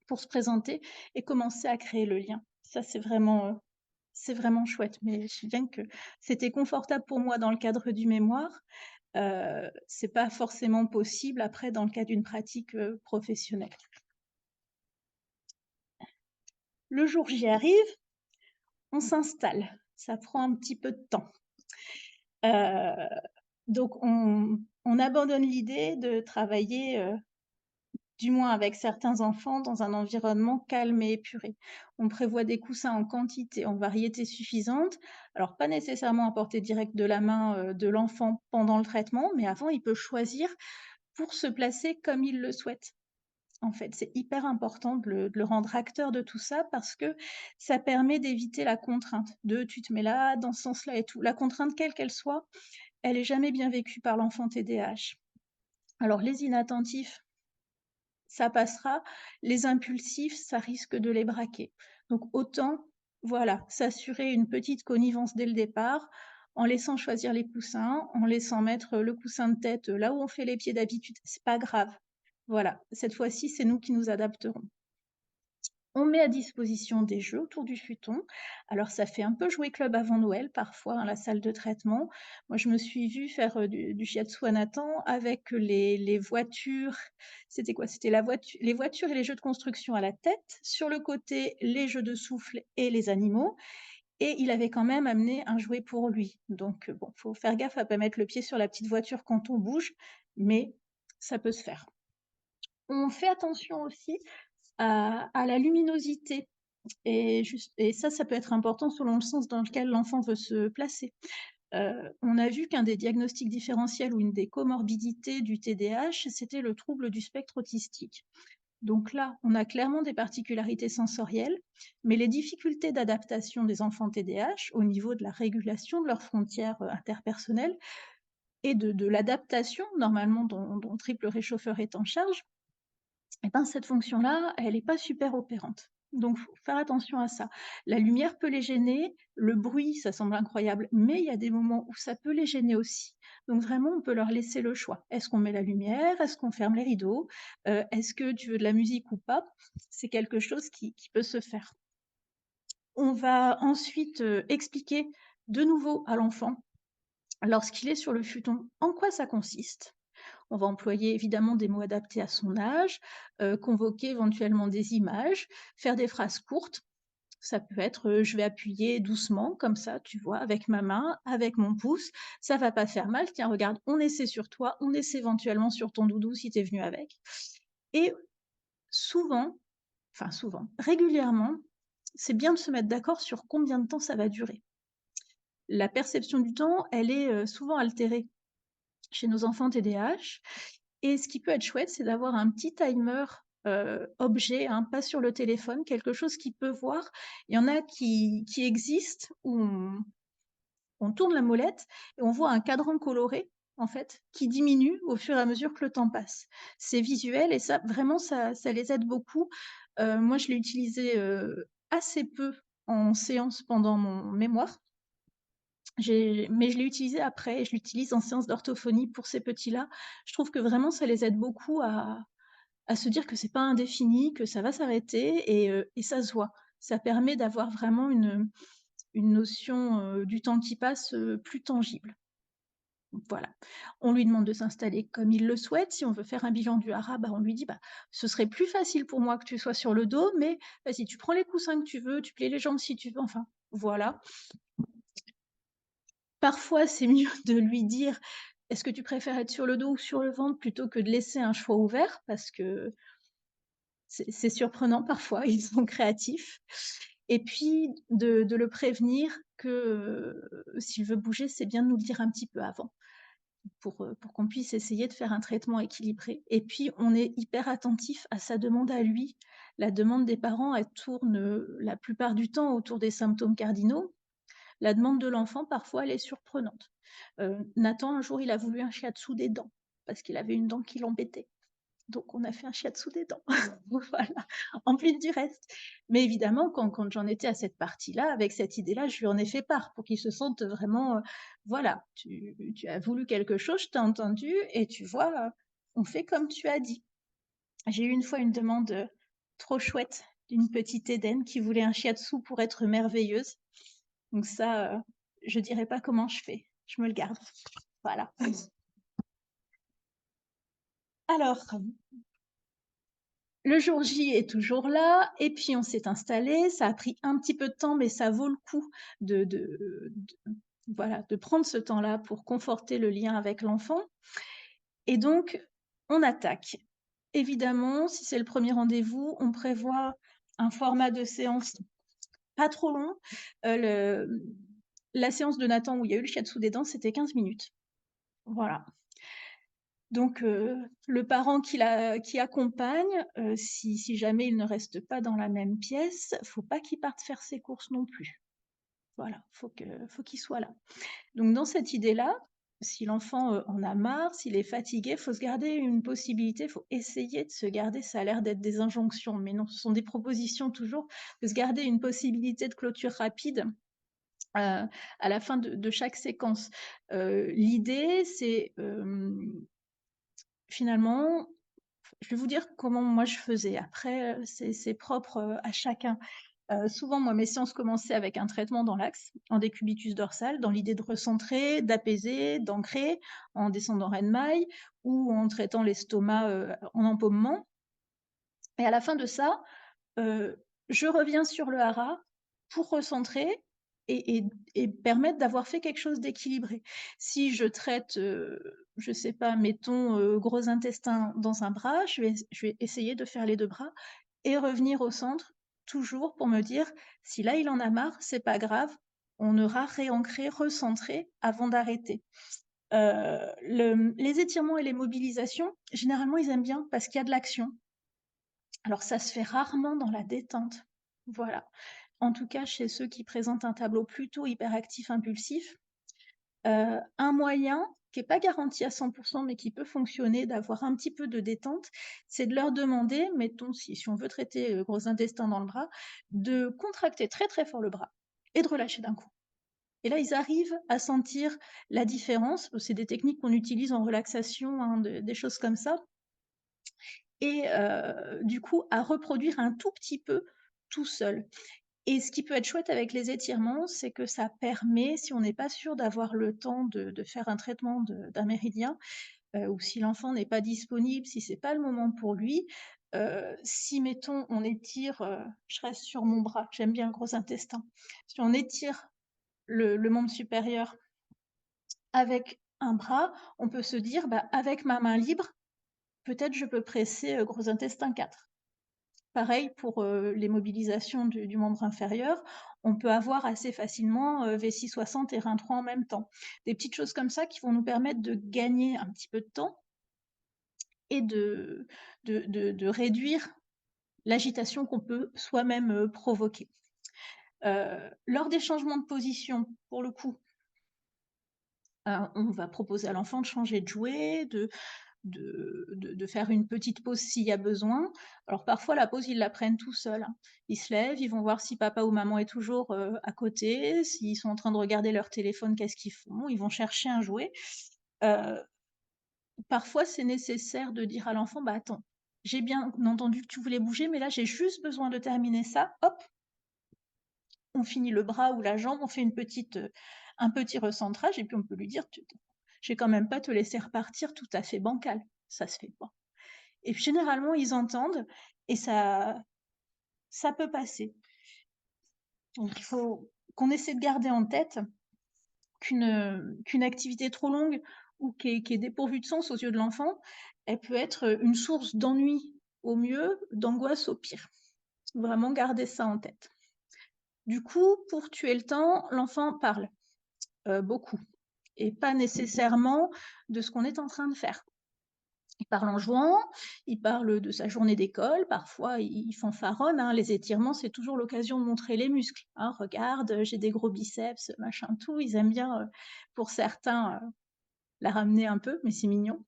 pour se présenter et commencer à créer le lien. Ça, c'est vraiment chouette, mais je bien que c'était confortable pour moi dans le cadre du mémoire, c'est pas forcément possible après dans le cas d'une pratique, professionnelle. Le jour J arrive, on s'installe, ça prend un petit peu de temps. Heu, donc on abandonne l'idée de travailler, du moins avec certains enfants, dans un environnement calme et épuré. On prévoit des coussins en quantité, en variété suffisante. Alors pas nécessairement à portée directe de la main, de l'enfant pendant le traitement, mais avant, il peut choisir pour se placer comme il le souhaite. En fait, c'est hyper important de le rendre acteur de tout ça parce que ça permet d'éviter la contrainte de: «Tu te mets là, dans ce sens-là et tout». La contrainte, quelle qu'elle soit, elle est jamais bien vécue par l'enfant TDAH. Alors les inattentifs, ça passera. Les impulsifs, ça risque de les braquer. Donc autant, voilà, s'assurer une petite connivence dès le départ, en laissant choisir les coussins, en laissant mettre le coussin de tête là où on fait les pieds d'habitude, c'est pas grave. Voilà, cette fois-ci, c'est nous qui nous adapterons. On met à disposition des jeux autour du futon. Alors ça fait un peu jouet club avant Noël parfois, hein, la salle de traitement. Moi, je me suis vue faire, du shiatsu à Nathan avec les voitures. C'était quoi? C'était les voitures et les jeux de construction à la tête. Sur le côté, les jeux de souffle et les animaux et il avait quand même amené un jouet pour lui. Donc, bon, faut faire gaffe à pas mettre le pied sur la petite voiture quand on bouge, mais ça peut se faire. On fait attention aussi à la luminosité et ça peut être important selon le sens dans lequel l'enfant veut se placer. On a vu qu'un des diagnostics différentiels ou une des comorbidités du TDAH, c'était le trouble du spectre autistique. Donc là, on a clairement des particularités sensorielles, mais les difficultés d'adaptation des enfants TDAH au niveau de la régulation de leurs frontières, interpersonnelles et de l'adaptation normalement dont Triple Réchauffeur est en charge, et ben, cette fonction-là, elle n'est pas super opérante. Donc faut faire attention à ça. La lumière peut les gêner, le bruit, ça semble incroyable, mais il y a des moments où ça peut les gêner aussi. Donc vraiment, on peut leur laisser le choix. Est-ce qu'on met la lumière? Est-ce qu'on ferme les rideaux? Est-ce que tu veux de la musique ou pas? C'est quelque chose qui peut se faire. On va ensuite, expliquer de nouveau à l'enfant, lorsqu'il est sur le futon, en quoi ça consiste. On va employer évidemment des mots adaptés à son âge, convoquer éventuellement des images, faire des phrases courtes. Ça peut être, je vais appuyer doucement comme ça, tu vois, avec ma main, avec mon pouce, ça va pas faire mal. Tiens, regarde, on essaie sur toi, on essaie éventuellement sur ton doudou si tu es venu avec. Et souvent, enfin souvent, régulièrement, c'est bien de se mettre d'accord sur combien de temps ça va durer. La perception du temps, elle est, souvent altérée chez nos enfants TDAH. Et ce qui peut être chouette, c'est d'avoir un petit timer, objet, hein, pas sur le téléphone, quelque chose qu'il peut voir. Il y en a qui existent où on tourne la molette et on voit un cadran coloré, en fait, qui diminue au fur et à mesure que le temps passe. C'est visuel et ça, vraiment, ça les aide beaucoup. Moi, je l'ai utilisé, assez peu en séance pendant mon mémoire. Mais je l'ai utilisé après et je l'utilise en séance d'orthophonie pour ces petits-là. Je trouve que vraiment ça les aide beaucoup à se dire que c'est pas indéfini, que ça va s'arrêter et ça se voit. Ça permet d'avoir vraiment une notion, du temps qui passe, plus tangible. Voilà. On lui demande de s'installer comme il le souhaite. Si on veut faire un bilan du hara, bah, on lui dit: «Bah, ce serait plus facile pour moi que tu sois sur le dos, mais vas-y, tu prends les coussins que tu veux, tu plies les jambes si tu veux», enfin, voilà. Parfois, c'est mieux de lui dire: «Est-ce que tu préfères être sur le dos ou sur le ventre?» plutôt que de laisser un choix ouvert parce que c'est surprenant parfois, ils sont créatifs et puis de le prévenir que, s'il veut bouger, c'est bien de nous le dire un petit peu avant pour qu'on puisse essayer de faire un traitement équilibré et puis on est hyper attentif à sa demande à lui. La demande des parents, elle tourne, la plupart du temps autour des symptômes cardinaux. La demande de l'enfant, parfois, elle est surprenante. Nathan, un jour, il a voulu un shiatsu des dents, parce qu'il avait une dent qui l'embêtait. Donc on a fait un shiatsu des dents. Voilà, en plus du reste. Mais évidemment, quand j'en étais à cette partie-là, avec cette idée-là, je lui en ai fait part pour qu'il se sente vraiment, voilà, tu as voulu quelque chose, je t'ai entendu et tu vois, on fait comme tu as dit. J'ai eu une fois une demande, trop chouette d'une petite Éden qui voulait un shiatsu pour être merveilleuse. Donc ça, je dirai pas comment je fais, je me le garde. Voilà. Alors, le jour J est toujours là et puis on s'est installés. Ça a pris un petit peu de temps, mais ça vaut le coup voilà, de prendre ce temps-là pour conforter le lien avec l'enfant et donc on attaque. Évidemment, si c'est le premier rendez-vous, on prévoit un format de séance pas trop long. Le La séance de Nathan où il y a eu le shiatsu des dents, c'était 15 minutes. Voilà. Donc le parent qui accompagne, si jamais il ne reste pas dans la même pièce, faut pas qu'il parte faire ses courses non plus. Voilà, faut qu'il soit là. Donc dans cette idée-là, si l'enfant, en a marre, s'il est fatigué, faut se garder une possibilité, faut essayer de se garder, ça a l'air d'être des injonctions, mais non, ce sont des propositions toujours, de se garder une possibilité de clôture rapide, à la fin de chaque séquence. L'idée, c'est, finalement, je vais vous dire comment moi je faisais. Après, c'est propre, à chacun. Souvent, moi, mes séances commençaient avec un traitement dans l'axe, en décubitus dorsal, dans l'idée de recentrer, d'apaiser, d'ancrer, en descendant Renmaï ou en traitant l'estomac, en empaumement et à la fin de ça, je reviens sur le hara pour recentrer et permettre d'avoir fait quelque chose d'équilibré. Si je traite, je sais pas, mettons, gros intestin dans un bras, je vais essayer de faire les 2 bras et revenir au centre, toujours pour me dire: «Si là, il en a marre, c'est pas grave, on aura réancré, recentré avant d'arrêter. Les étirements et les mobilisations, généralement, ils aiment bien parce qu'il y a de l'action. Alors ça se fait rarement dans la détente. Voilà. En tout cas, chez ceux qui présentent un tableau plutôt hyperactif impulsif, un moyen qui est pas garanti à 100 mais qui peut fonctionner, d'avoir un petit peu de détente, c'est de leur demander, mettons si on veut traiter le gros intestin dans le bras, de contracter très, très fort le bras et de relâcher d'un coup. Et là, ils arrivent à sentir la différence. C'est des techniques qu'on utilise en relaxation, hein, des choses comme ça et du coup, à reproduire un tout petit peu tout seul. Et ce qui peut être chouette avec les étirements, c'est que ça permet, si on n'est pas sûr d'avoir le temps de faire un traitement d'un méridien, ou si l'enfant n'est pas disponible, si c'est pas le moment pour lui, si mettons on étire, je reste sur mon bras, j'aime bien le gros intestin. Si on étire le membre supérieur avec un bras, on peut se dire: «Bah, avec ma main libre, peut-être je peux presser, gros intestin 4». Pareil pour, les mobilisations du membre inférieur, on peut avoir assez facilement, vessie 60 et rein 3 en même temps. Des petites choses comme ça qui vont nous permettre de gagner un petit peu de temps et de réduire l'agitation qu'on peut soi-même, provoquer. Lors des changements de position, pour le coup, on va proposer à l'enfant de changer de jouet, de faire une petite pause s'il y a besoin. Alors parfois la pause, ils la prennent tout seuls, hein. Ils se lèvent, ils vont voir si papa ou maman est toujours, à côté, s'ils sont en train de regarder leur téléphone, qu'est-ce qu'ils font? Ils vont chercher un jouet. Heu, Parfois c'est nécessaire de dire à l'enfant: «Bah, attends, j'ai bien entendu que tu voulais bouger, mais là j'ai juste besoin de terminer ça, hop, on finit le bras ou la jambe, on fait un petit recentrage» et puis on peut lui dire: «Tu je vais quand même pas te laisser repartir tout à fait bancal, ça se fait pas». Et puis généralement, ils entendent et ça peut passer. Donc il faut qu'on essaie de garder en tête qu'une activité trop longue ou qui est dépourvue de sens aux yeux de l'enfant, elle peut être une source d'ennui au mieux, d'angoisse au pire. Vraiment garder ça en tête. Du coup, pour tuer le temps, l'enfant parle, beaucoup et pas nécessairement de ce qu'on est en train de faire. Il parle en jouant, il parle de sa journée d'école, parfois il fanfaronne, hein. Les étirements, c'est toujours l'occasion de montrer les muscles, hein: «Regarde, j'ai des gros biceps», machin tout. Ils aiment bien, pour certains, la ramener un peu, mais c'est mignon.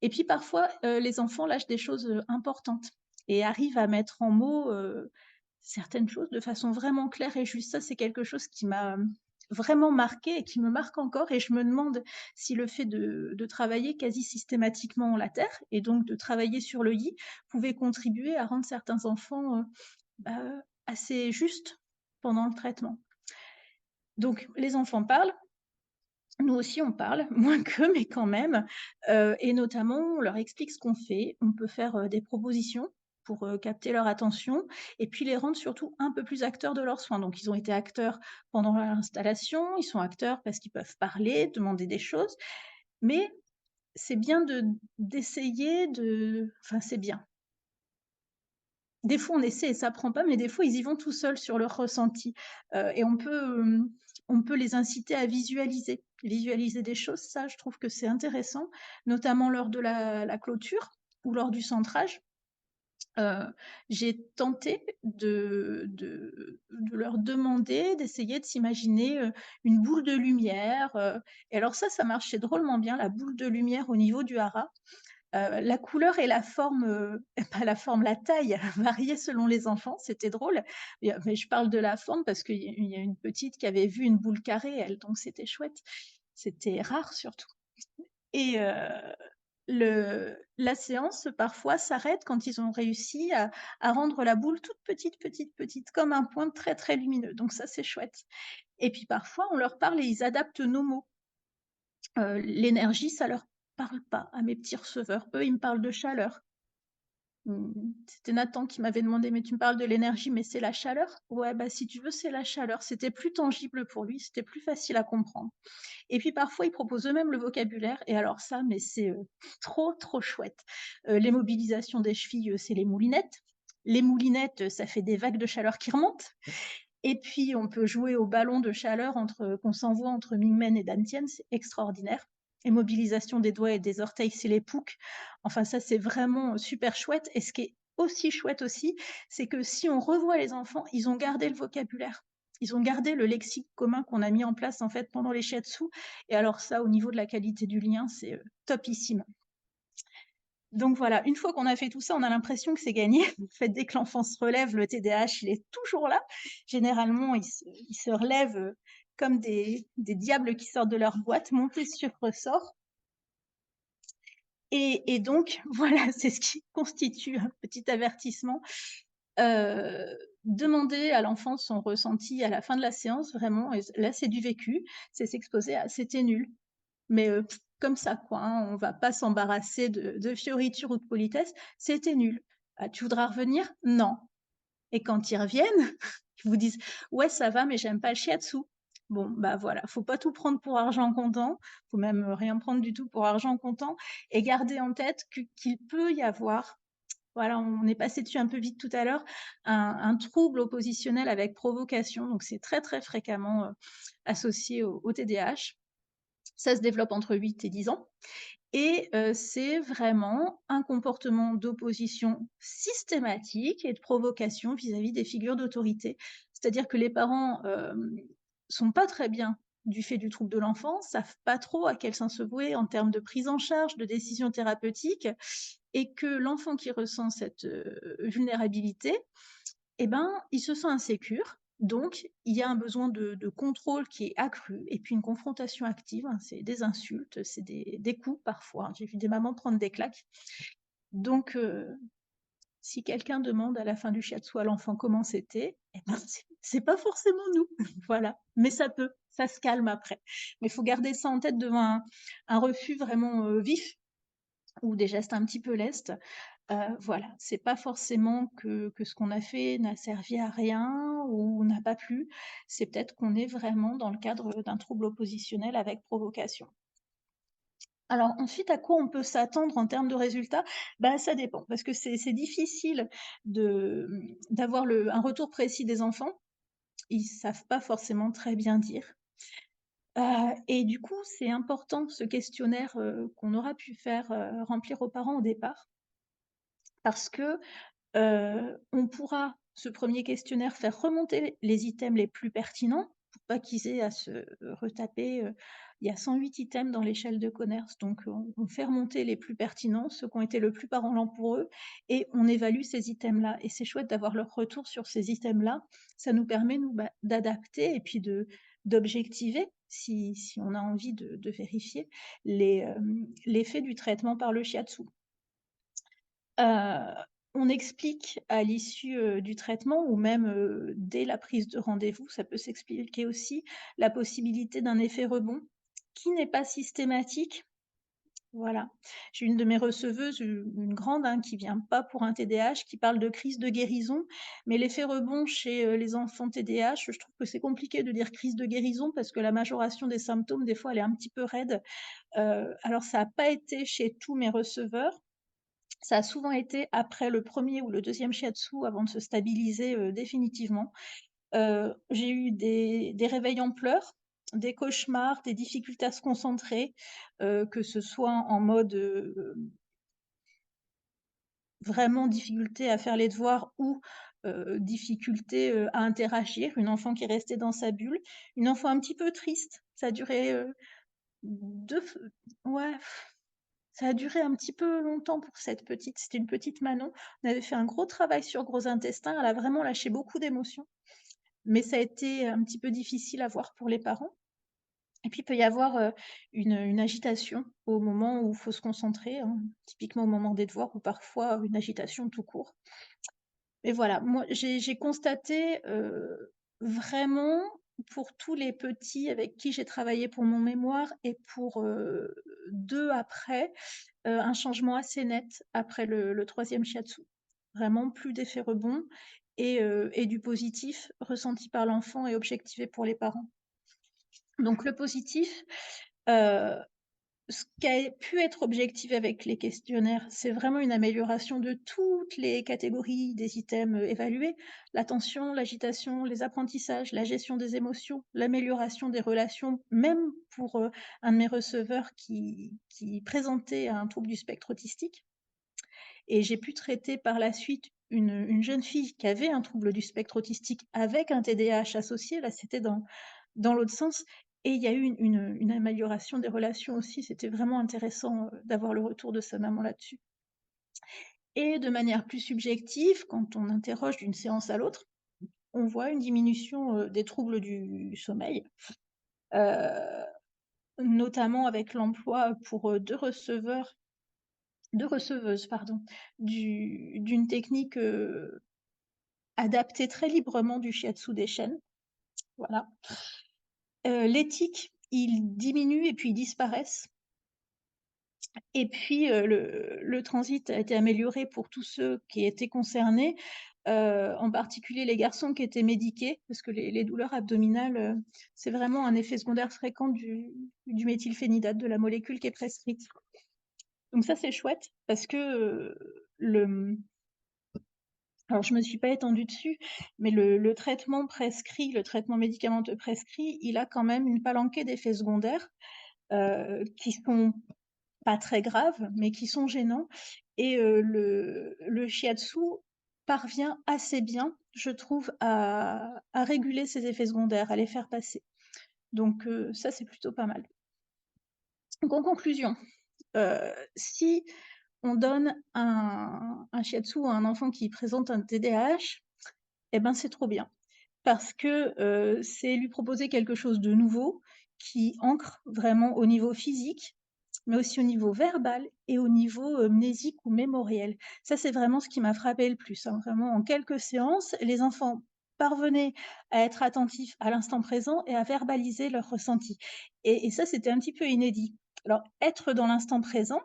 Et puis parfois, les enfants lâchent des choses, importantes et arrivent à mettre en mots, certaines choses de façon vraiment claire et juste. Ça, c'est quelque chose qui m'a, vraiment marquée et qui me marque encore et je me demande si le fait de travailler quasi systématiquement la terre et donc de travailler sur le yi, pouvait contribuer à rendre certains enfants, bah, assez justes pendant le traitement. Donc les enfants parlent, nous aussi on parle, moins qu'eux, mais quand même, et notamment on leur explique ce qu'on fait. On peut faire, des propositions pour, capter leur attention et puis les rendre surtout un peu plus acteurs de leurs soins. Donc ils ont été acteurs pendant l'installation, ils sont acteurs parce qu'ils peuvent parler, demander des choses, mais c'est bien d'essayer enfin c'est bien. Des fois, on essaie et ça prend pas, mais des fois, ils y vont tout seuls sur leur ressenti, et on peut les inciter à visualiser. Visualiser des choses, ça, je trouve que c'est intéressant, notamment lors de la clôture ou lors du centrage. Heu, j'ai tenté de leur demander d'essayer de s'imaginer, une boule de lumière, et alors ça marchait drôlement bien, la boule de lumière au niveau du hara. La couleur et la forme, pas la forme, la taille variait selon les enfants, c'était drôle. Mais je parle de la forme parce qu'il y a une petite qui avait vu une boule carrée elle, donc c'était chouette. C'était rare surtout et la séance parfois s'arrête quand ils ont réussi à rendre la boule toute petite, petite, petite, comme un point très, très lumineux, donc ça c'est chouette et puis parfois on leur parle et ils adaptent nos mots. L'énergie, ça leur parle pas à mes petits receveurs. Eux, ils me parlent de chaleur. C'était Nathan qui m'avait demandé: «Mais tu me parles de l'énergie, mais c'est la chaleur?» «Ouais, bah, si tu veux, c'est la chaleur». C'était plus tangible pour lui, c'était plus facile à comprendre et puis parfois, ils proposent eux-mêmes le vocabulaire et alors ça, mais c'est, trop, trop chouette. Les mobilisations des chevilles, c'est les moulinettes. Les moulinettes, ça fait des vagues de chaleur qui remontent Et puis on peut jouer au ballon de chaleur qu'on s'envoie entre Mingmen et Dantian, c'est extraordinaire. Et mobilisation des doigts et des orteils, c'est les pouks. Enfin ça, c'est vraiment super chouette et ce qui est aussi chouette aussi, c'est que si on revoit les enfants, ils ont gardé le vocabulaire. Ils ont gardé le lexique commun qu'on a mis en place, en fait, pendant les shiatsu et alors ça, au niveau de la qualité du lien, c'est, topissime. Donc voilà, une fois qu'on a fait tout ça, on a l'impression que c'est gagné. En fait, dès que l'enfant se relève, le TDAH, il est toujours là. Généralement, il se relève, comme des diables qui sortent de leur boîte, montés sur ressort. Et donc voilà, c'est ce qui constitue un petit avertissement. Demander à l'enfant son ressenti à la fin de la séance, vraiment, et là, c'est du vécu, c'est s'exposer à: «C'était nul». Mais comme ça quoi, hein, on va pas s'embarrasser de fioritures ou de politesses. «C'était nul». «Ah, tu voudras revenir?» «Non». Et quand ils reviennent, ils vous disent: «Ouais, ça va, mais j'aime pas le shiatsu». Bon, bah, voilà, faut pas tout prendre pour argent comptant, faut même rien prendre du tout pour argent comptant et garder en tête qu'il peut y avoir, voilà, on est passé dessus un peu vite tout à l'heure, un trouble oppositionnel avec provocation, donc c'est très, très fréquemment, associé au TDAH. Ça se développe entre 8 et 10 ans et c'est vraiment un comportement d'opposition systématique et de provocation vis-à-vis des figures d'autorité. C'est-à-dire que les parents, sont pas très bien du fait du trouble de l'enfant, savent pas trop à quel sens se vouer en termes de prise en charge, de décision thérapeutique et que l'enfant qui ressent cette, vulnérabilité, eh ben, il se sent insécure, donc il y a un besoin de contrôle qui est accru et puis une confrontation active, hein, c'est des insultes, c'est des coups parfois, hein. J'ai vu des mamans prendre des claques. Donc si quelqu'un demande à la fin du shiatsu à l'enfant comment c'était, eh ben, c'est pas forcément nous, voilà. Mais ça se calme après. Mais il faut garder ça en tête devant un refus vraiment, vif ou des gestes un petit peu lestes. Voilà, c'est pas forcément que ce qu'on a fait n'a servi à rien ou n'a pas plu. C'est peut-être qu'on est vraiment dans le cadre d'un trouble oppositionnel avec provocation. Alors ensuite, à quoi on peut s'attendre en termes de résultats? Bah, ça dépend parce que c'est difficile d'avoir un retour précis des enfants. Ils savent pas forcément très bien dire. Et du coup, c'est important ce questionnaire, qu'on aura pu faire, remplir aux parents au départ parce que on pourra, ce premier questionnaire, faire remonter les items les plus pertinents pour pas qu'ils aient à se retaper, il y a 108 items dans l'échelle de Coners, donc on fait remonter les plus pertinents, ceux qui ont été le plus parlants pour eux et on évalue ces items-là et c'est chouette d'avoir leur retour sur ces items-là. Ça nous permet, nous, bah, d'adapter et puis d'objectiver si on a envie de vérifier l'effet du traitement par le shiatsu. Heu, on explique à l'issue, du traitement ou même, dès la prise de rendez-vous, ça peut s'expliquer aussi, la possibilité d'un effet rebond qui n'est pas systématique. Voilà. J'ai une de mes receveuses, une grande, hein, qui vient pas pour un TDAH, qui parle de crise de guérison, mais l'effet rebond chez, les enfants TDAH, je trouve que c'est compliqué de dire crise de guérison parce que la majoration des symptômes, des fois, elle est un petit peu raide. Alors ça a pas été chez tous mes receveurs, ça a souvent été après le premier ou le deuxième shiatsu avant de se stabiliser, définitivement. J'ai eu des réveils en pleurs, des cauchemars, des difficultés à se concentrer, que ce soit en mode, vraiment difficulté à faire les devoirs ou, difficulté, à interagir. Une enfant qui est restée dans sa bulle. Une enfant un petit peu triste. Ça a duré, 2 f ouais. Ça a duré un petit peu longtemps pour cette petite, c'était une petite Manon. On avait fait un gros travail sur gros intestin, elle a vraiment lâché beaucoup d'émotions, mais ça a été un petit peu difficile à voir pour les parents et puis il peut y avoir, une agitation au moment où il faut se concentrer, hein, typiquement au moment des devoirs ou parfois une agitation tout court. Mais voilà, moi j'ai constaté, vraiment pour tous les petits avec qui j'ai travaillé pour mon mémoire et pour, 2 après, un changement assez net après le 3e shiatsu. Vraiment plus d'effet rebond et du positif ressenti par l'enfant et objectivé pour les parents. Donc le positif, heu, ce qui a pu être objectif avec les questionnaires, c'est vraiment une amélioration de toutes les catégories des items, évalués. L'attention, l'agitation, les apprentissages, la gestion des émotions, l'amélioration des relations, même pour, un de mes receveurs qui présentait un trouble du spectre autistique. Et j'ai pu traiter par la suite une jeune fille qui avait un trouble du spectre autistique avec un TDAH associé. Là, c'était dans l'autre sens, et il y a eu une amélioration des relations aussi. C'était vraiment intéressant, d'avoir le retour de sa maman là-dessus. Et de manière plus subjective, quand on interroge d'une séance à l'autre, on voit une diminution, des troubles du sommeil, heu, notamment avec l'emploi pour, 2 receveuses, pardon, d'une technique, adaptée très librement du shiatsu des chênes, voilà. Les tics, ils diminuent et puis ils disparaissent. Et puis, le transit a été amélioré pour tous ceux qui étaient concernés, en particulier les garçons qui étaient médiqués, parce que les douleurs abdominales, c'est vraiment un effet secondaire fréquent du méthylphénidate, de la molécule qui est prescrite. Donc ça, c'est chouette parce que, alors je me suis pas étendue dessus, mais le traitement prescrit, le traitement médicamenteux prescrit, il a quand même une palanquée d'effets secondaires, qui sont pas très graves, mais qui sont gênants, et le shiatsu parvient assez bien, je trouve, à réguler ces effets secondaires, à les faire passer. Donc ça, c'est plutôt pas mal. Donc en conclusion, si on donne un shiatsu à un enfant qui présente un TDAH, eh ben, c'est trop bien. Parce que, c'est lui proposer quelque chose de nouveau, qui ancre vraiment au niveau physique, mais aussi au niveau verbal et au niveau, mnésique ou mémoriel. Ça, c'est vraiment ce qui m'a frappé le plus, hein. Vraiment, en quelques séances, les enfants parvenaient à être attentifs à l'instant présent et à verbaliser leurs ressentis, et ça, c'était un petit peu inédit. Alors, être dans l'instant présent,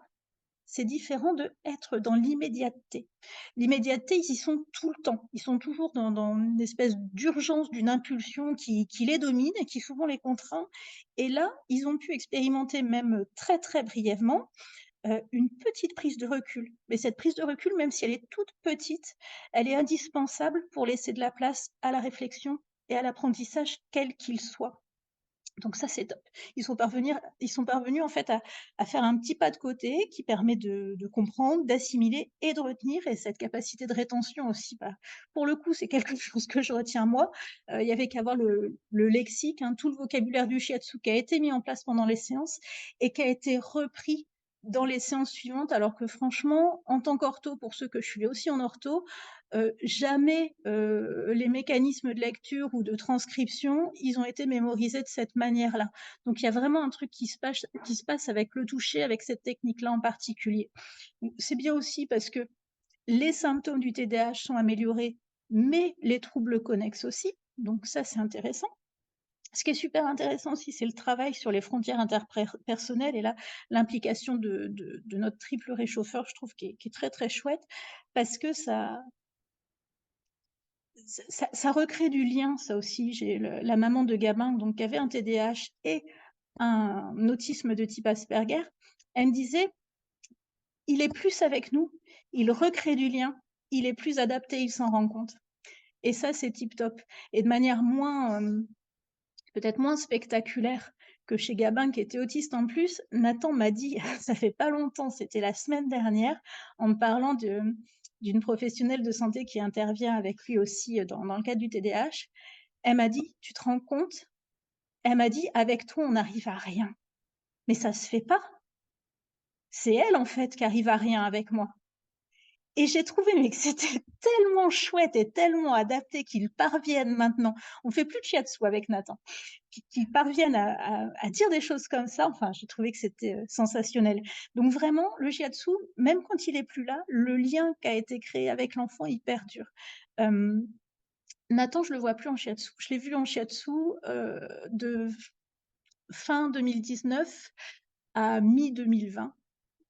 c'est différent de être dans l'immédiateté. L'immédiateté, ils y sont tout le temps. Ils sont toujours dans une espèce d'urgence, d'une impulsion qui les domine et qui souvent les contraint, et là, ils ont pu expérimenter, même très, très brièvement, une petite prise de recul. Mais cette prise de recul, même si elle est toute petite, elle est indispensable pour laisser de la place à la réflexion et à l'apprentissage, quel qu'il soit. Donc ça, c'est top. Ils sont parvenus en fait à faire un petit pas de côté qui permet de comprendre, d'assimiler et de retenir, et cette capacité de rétention aussi, bah, pour le coup, c'est quelque chose que je retiens moi. Il y avait qu'à voir le lexique, hein, tout le vocabulaire du shiatsu qui a été mis en place pendant les séances et qui a été repris dans les séances suivantes, alors que franchement, en tant qu'ortho, pour ceux que je suis aussi en ortho, jamais, les mécanismes de lecture ou de transcription, ils ont été mémorisés de cette manière-là. Donc il y a vraiment un truc qui se passe avec le toucher, avec cette technique-là en particulier. Donc c'est bien aussi parce que les symptômes du TDAH sont améliorés, mais les troubles connexes aussi, donc ça, c'est intéressant. Ce qui est super intéressant aussi, c'est le travail sur les frontières interpersonnelles, et là, l'implication de notre triple réchauffeur, je trouve qui est très, très chouette, parce que ça recrée du lien, ça aussi. J'ai la maman de Gabin, donc qui avait un TDAH et un autisme de type Asperger. Elle me disait: «Il est plus avec nous, il recrée du lien, il est plus adapté, il s'en rend compte», et ça, c'est tip top, et de manière moins, peut-être moins spectaculaire que chez Gabin qui était autiste en plus. Nathan m'a dit, ça fait pas longtemps, c'était la semaine dernière, en me parlant d'une professionnelle de santé qui intervient avec lui aussi, dans le cadre du TDAH. Elle m'a dit: «Tu te rends compte?» Elle m'a dit: «Avec toi, on n'arrive à rien». Mais ça se fait pas. C'est elle, en fait, qui arrive à rien avec moi. Et j'ai trouvé, mais que c'était tellement chouette et tellement adapté qu'ils parviennent maintenant, on fait plus de shiatsu avec Nathan, qu'ils parviennent à dire des choses comme ça. Enfin, j'ai trouvé que c'était, sensationnel. Donc vraiment, le shiatsu, même quand il est plus là, le lien qui a été créé avec l'enfant, il perdure. Hem, Nathan, je le vois plus en shiatsu. Je l'ai vu en shiatsu, de fin 2019 à mi-2020,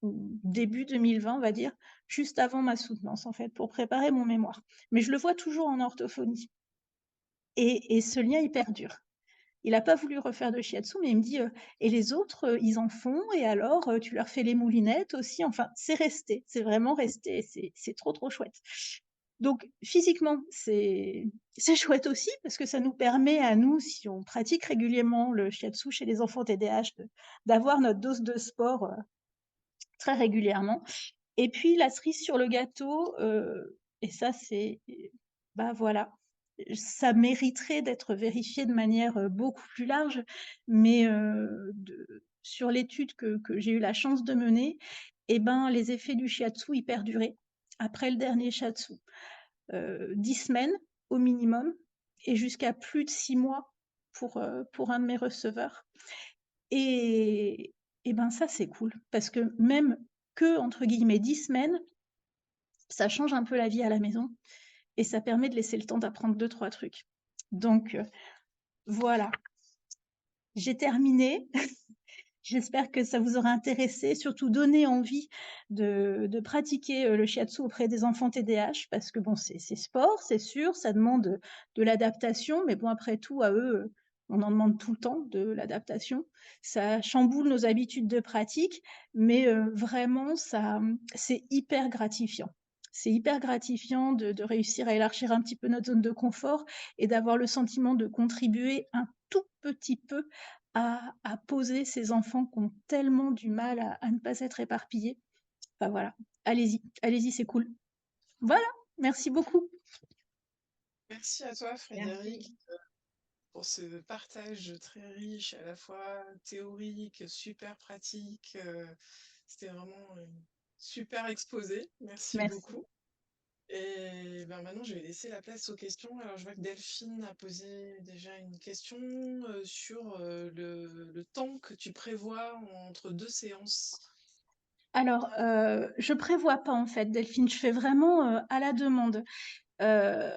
ou début 2020, on va dire, juste avant ma soutenance, en fait, pour préparer mon mémoire. Mais je le vois toujours en orthophonie, et ce lien, il perdure. Il a pas voulu refaire de shiatsu, mais il me dit: «Et les autres, ils en font et alors, tu leur fais les moulinettes aussi?» Enfin, c'est resté, c'est vraiment resté, c'est trop, trop chouette. Donc physiquement, c'est chouette aussi parce que ça nous permet à nous, si on pratique régulièrement le shiatsu chez les enfants TDAH, d'avoir notre dose de sport, très régulièrement. Et puis la cerise sur le gâteau, et ça c'est bah, voilà, ça mériterait d'être vérifié de manière, beaucoup plus large, mais de sur l'étude que j'ai eu la chance de mener, et ben, les effets du shiatsu, ils perduraient après le dernier shiatsu. 10 semaines au minimum et jusqu'à plus de 6 mois pour un de mes receveurs, et et ben, ça, c'est cool parce que même que, entre guillemets, 10 semaines, ça change un peu la vie à la maison et ça permet de laisser le temps d'apprendre deux trois trucs. Donc voilà, j'ai terminé. J'espère que ça vous aura intéressé, surtout donné envie de pratiquer, le shiatsu auprès des enfants TDAH parce que bon, c'est sport, c'est sûr, ça demande, de l'adaptation, mais bon, après tout, à eux, on en demande tout le temps de l'adaptation. Ça chamboule nos habitudes de pratique, mais vraiment ça, c'est hyper gratifiant. C'est hyper gratifiant de réussir à élargir un petit peu notre zone de confort et d'avoir le sentiment de contribuer un tout petit peu à poser ces enfants qui ont tellement du mal à ne pas être éparpillés. Enfin voilà, allez-y, allez-y, c'est cool. Voilà, merci beaucoup. Merci à toi, Merci. Frédéric, pour ce partage très riche, à la fois théorique, super pratique. C'était vraiment un super exposé. Merci Merci. beaucoup. Et ben maintenant, je vais laisser la place aux questions. Alors, je vois que Delphine a posé déjà une question sur le temps que tu prévois entre deux séances. Alors, je prévois pas en fait, Delphine, je fais vraiment, à la demande. Heu,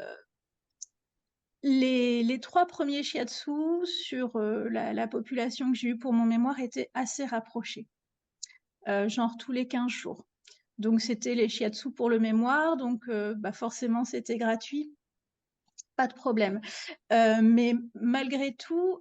les 3 premiers shiatsu sur, la population que j'ai eue pour mon mémoire étaient assez rapprochés, genre tous les 15 jours. Donc c'était les shiatsu pour le mémoire, donc bah, forcément c'était gratuit. Pas de problème. Mais malgré tout,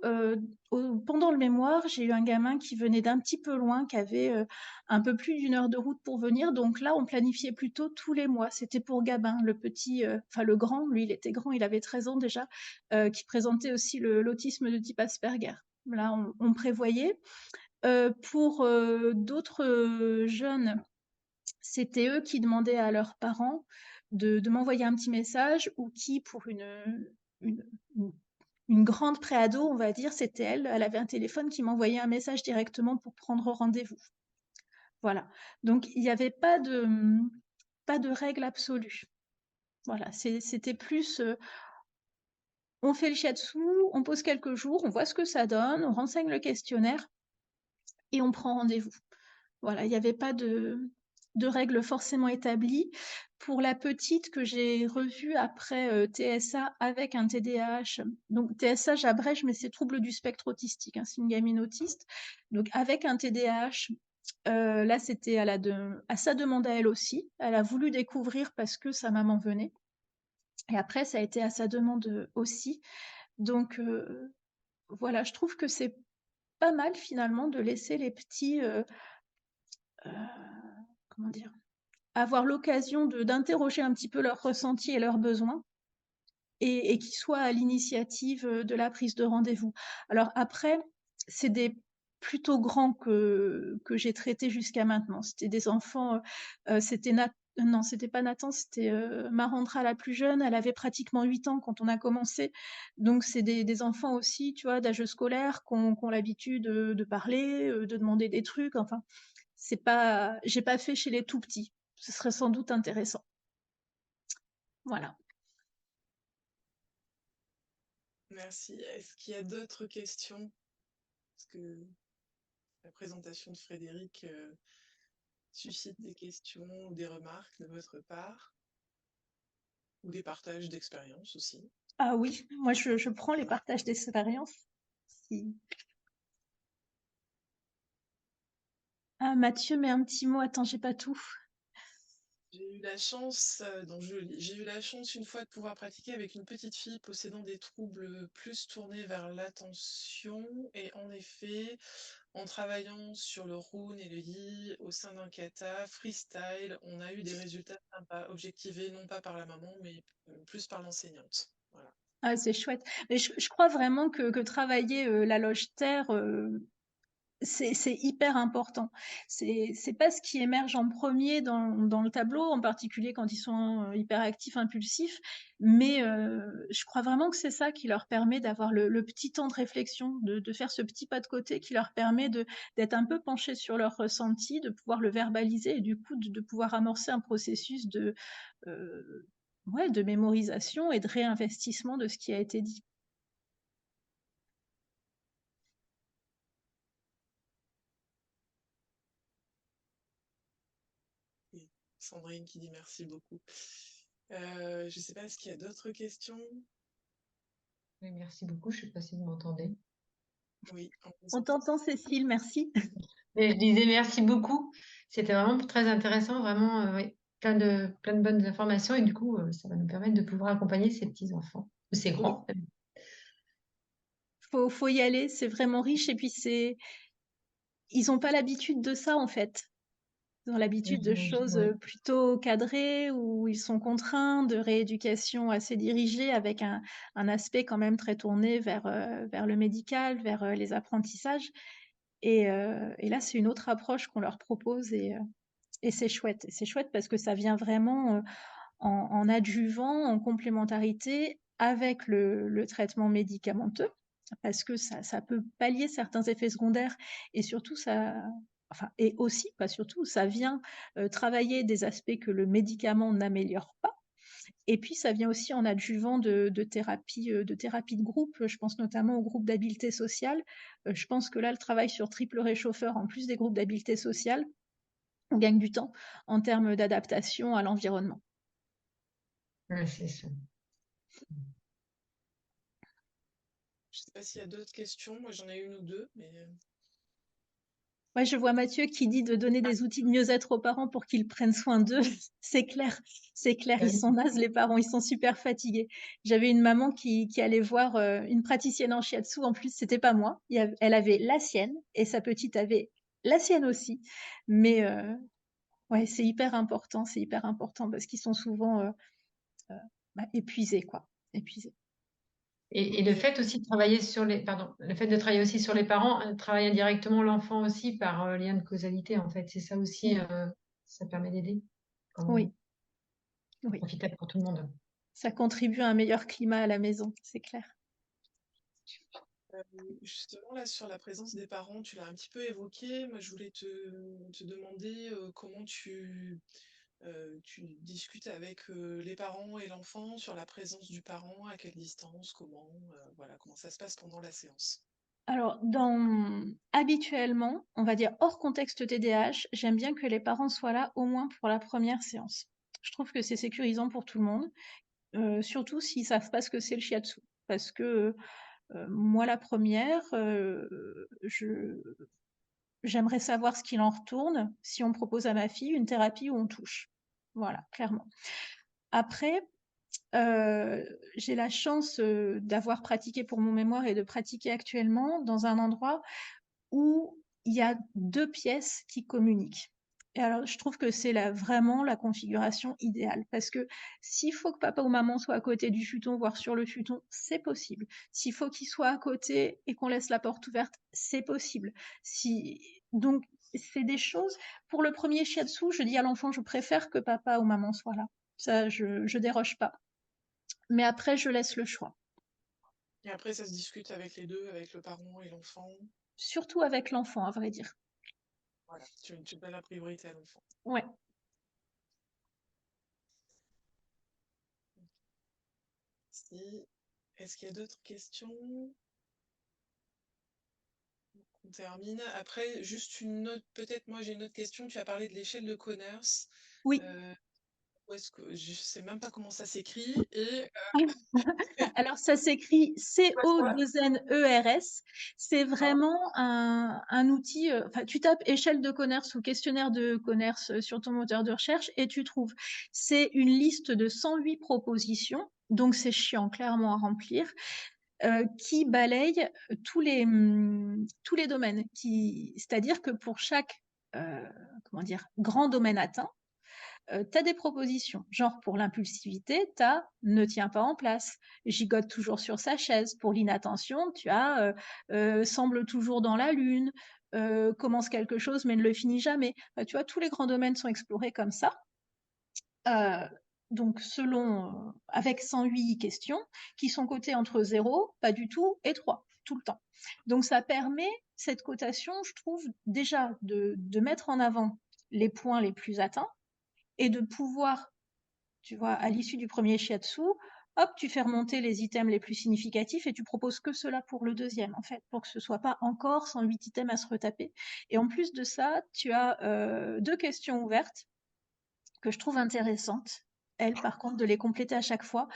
pendant le mémoire, j'ai eu un gamin qui venait d'un petit peu loin, qui avait, un peu plus d'1 heure de route pour venir. Donc là, on planifiait plutôt tous les mois. C'était pour Gabin, le petit, enfin le grand, lui, il était grand, il avait 13 ans déjà, qui présentait aussi l'autisme de type Asperger. Là, on prévoyait. Pour, d'autres, jeunes, c'était eux qui demandaient à leurs parents de m'envoyer un petit message, ou qui, pour une une une grande préado, on va dire, c'était elle. Elle avait un téléphone qui m'envoyait un message directement pour prendre rendez-vous. Voilà. Donc il n'y avait pas de règle absolue. Voilà, c'était plus, on fait le shiatsu, on pose quelques jours, on voit ce que ça donne, on renseigne le questionnaire et on prend rendez-vous. Voilà, il n'y avait pas de règles forcément établies. Pour la petite que j'ai revue après, TSA avec un TDAH, donc TSA, j'abrège, mais c'est trouble du spectre autistique, hein, c'est une gamine autiste. Donc avec un TDAH, là, c'était à sa demande à elle aussi. Elle a voulu découvrir parce que sa maman venait, et après ça a été à sa demande, aussi. Donc voilà, je trouve que c'est pas mal finalement de laisser les petits, heu, comment dire? Avoir l'occasion d'interroger un petit peu leurs ressentis et leurs besoins, et qu'ils soient à l'initiative, de la prise de rendez-vous. Alors après, c'est des plutôt grands que j'ai traités jusqu'à maintenant. C'était des enfants, c'était non, c'était pas Nathan, c'était, Marandra la plus jeune, elle avait pratiquement 8 ans quand on a commencé. Donc c'est des enfants aussi, tu vois, d'âge scolaire, qui ont l'habitude, de parler, de demander des trucs, enfin, c'est pas j'ai pas fait chez les tout petits. Ce serait sans doute intéressant. Voilà. Merci. Est-ce qu'il y a d'autres questions? Parce que la présentation de Frédéric suscite des questions ou des remarques de votre part, ou des partages d'expériences aussi. Ah oui, moi je prends les partages d'expérience. Si. Ah, Mathieu met un petit mot, attends, j'ai pas tout. J'ai eu la chance, j'ai eu la chance une fois de pouvoir pratiquer avec une petite fille possédant des troubles plus tournés vers l'attention et en effet, en travaillant sur le Roon et le Yi au sein d'un kata freestyle, on a eu des résultats sympas, objectivés non pas par la maman, mais plus par l'enseignante. Voilà. Ah, c'est chouette. Mais je crois vraiment que travailler la loge terre, c'est hyper important. C'est pas ce qui émerge en premier dans le tableau, en particulier quand ils sont hyperactifs, impulsifs, mais je crois vraiment que c'est ça qui leur permet d'avoir le petit temps de réflexion, de faire ce petit pas de côté qui leur permet d'être un peu penchés sur leurs ressentis, de pouvoir le verbaliser et du coup de pouvoir amorcer un processus ouais, de mémorisation et de réinvestissement de ce qui a été dit. Et Sandrine qui dit merci beaucoup. Je ne sais pas, est-ce qu'il y a d'autres questions? Oui, merci beaucoup. Je ne sais pas si vous m'entendez. Oui, On t'entend, Cécile, merci. Et je disais merci beaucoup. C'était vraiment très intéressant, vraiment, oui, plein de bonnes informations. Et du coup, ça va nous permettre de pouvoir accompagner ces petits-enfants, ou ces Oui, grands. faut y aller, c'est vraiment riche et puis ils ont pas l'habitude de ça en fait. Ils ont l'habitude de J'imagine, choses ouais. plutôt cadrées où ils sont contraints, de rééducation assez dirigée avec un aspect quand même très tourné vers le médical, vers les apprentissages. Et là, c'est une autre approche qu'on leur propose et c'est chouette. Et c'est chouette parce que ça vient vraiment en adjuvant, en complémentarité avec le traitement médicamenteux, parce que ça peut pallier certains effets secondaires et surtout ça, enfin, et aussi, pas surtout, ça vient travailler des aspects que le médicament n'améliore pas. Et puis, ça vient aussi en adjuvant de thérapie de groupe. Je pense notamment au groupe d'habileté sociale. Je pense que là, le travail sur triple réchauffeur, en plus des groupes d'habileté sociale, on gagne du temps en termes d'adaptation à l'environnement. Ouais, c'est ça. je ne sais pas s'il y a d'autres questions. Moi, j'en ai une ou deux, mais Ouais, je vois Mathieu qui dit de donner des outils de mieux-être aux parents pour qu'ils prennent soin d'eux. C'est clair, ils sont nazes les parents, ils sont super fatigués. J'avais une maman qui allait voir une praticienne en shiatsu, en plus c'était pas moi. Elle avait la sienne et sa petite avait la sienne aussi. Mais ouais, c'est hyper important parce qu'ils sont souvent euh, épuisés, quoi. Épuisés. Et le fait aussi de travailler sur les, pardon, le fait de travailler aussi sur les parents, travaille indirectement l'enfant aussi par lien de causalité, en fait. C'est ça aussi, ça permet d'aider. Oui, C'est oui. profitable pour tout le monde. Ça contribue à un meilleur climat à la maison, c'est clair. euh, justement, là, sur la présence des parents, tu l'as un petit peu évoqué. Moi, je voulais te demander comment tu discutes avec les parents et l'enfant sur la présence du parent, à quelle distance, comment, voilà, comment ça se passe pendant la séance. Alors, habituellement, on va dire hors contexte TDAH, j'aime bien que les parents soient là au moins pour la première séance. Je trouve que c'est sécurisant pour tout le monde, surtout s'ils savent pas ce que c'est le shiatsu. Parce que moi, la première, j'aimerais savoir ce qu'il en retourne si on propose à ma fille une thérapie où on touche. Voilà, clairement. Après, j'ai la chance d'avoir pratiqué pour mon mémoire et de pratiquer actuellement dans un endroit où il y a 2 pièces qui communiquent. Et alors, je trouve que c'est vraiment la configuration idéale parce que s'il faut que papa ou maman soit à côté du futon, voire sur le futon, c'est possible. S'il faut qu'ils soient à côté et qu'on laisse la porte ouverte, c'est possible. Donc, c'est des choses. Pour le premier shiatsu, je dis à l'enfant, je préfère que papa ou maman soient là. Ça, je déroge pas. Mais après, je laisse le choix. Et après, ça se discute avec les deux, avec le parent et l'enfant. Surtout avec l'enfant, à vrai dire. Voilà, tu donnes la priorité à l'enfant. Ouais. Si. Est-ce qu'il y a d'autres questions? On termine. Après, juste une autre, peut-être moi j'ai une autre question. Tu as parlé de l'échelle de Conners. Oui. Euh, je sais même pas comment ça s'écrit et Alors, ça s'écrit voilà. CONERS. C'est Hein. vraiment un outil. Enfin, tu tapes échelle de Coners ou questionnaire de Coners sur ton moteur de recherche et tu trouves. C'est une liste de 108 propositions, donc c'est chiant clairement à remplir, qui balaye tous les domaines. C'est-à-dire que pour chaque grand domaine atteint, tu as des propositions. Genre pour l'impulsivité, tu as ne tient pas en place, gigote toujours sur sa chaise. Pour l'inattention, tu as semble toujours dans la lune, commence quelque chose mais ne le finit jamais. Tu vois, tous les grands domaines sont explorés comme ça. Donc avec 108 questions qui sont cotées entre 0, pas du tout, et 3, tout le temps. Donc ça permet, cette cotation, je trouve, déjà de mettre en avant les points les plus atteints et de pouvoir, tu vois, à l'issue du premier shiatsu, hop, tu fais remonter les items les plus significatifs et tu proposes que cela pour le deuxième, en fait, pour que ce soit pas encore 108 items à se retaper. Et en plus de ça, tu as 2 questions ouvertes que je trouve intéressantes. Elles, par contre, de les compléter à chaque fois.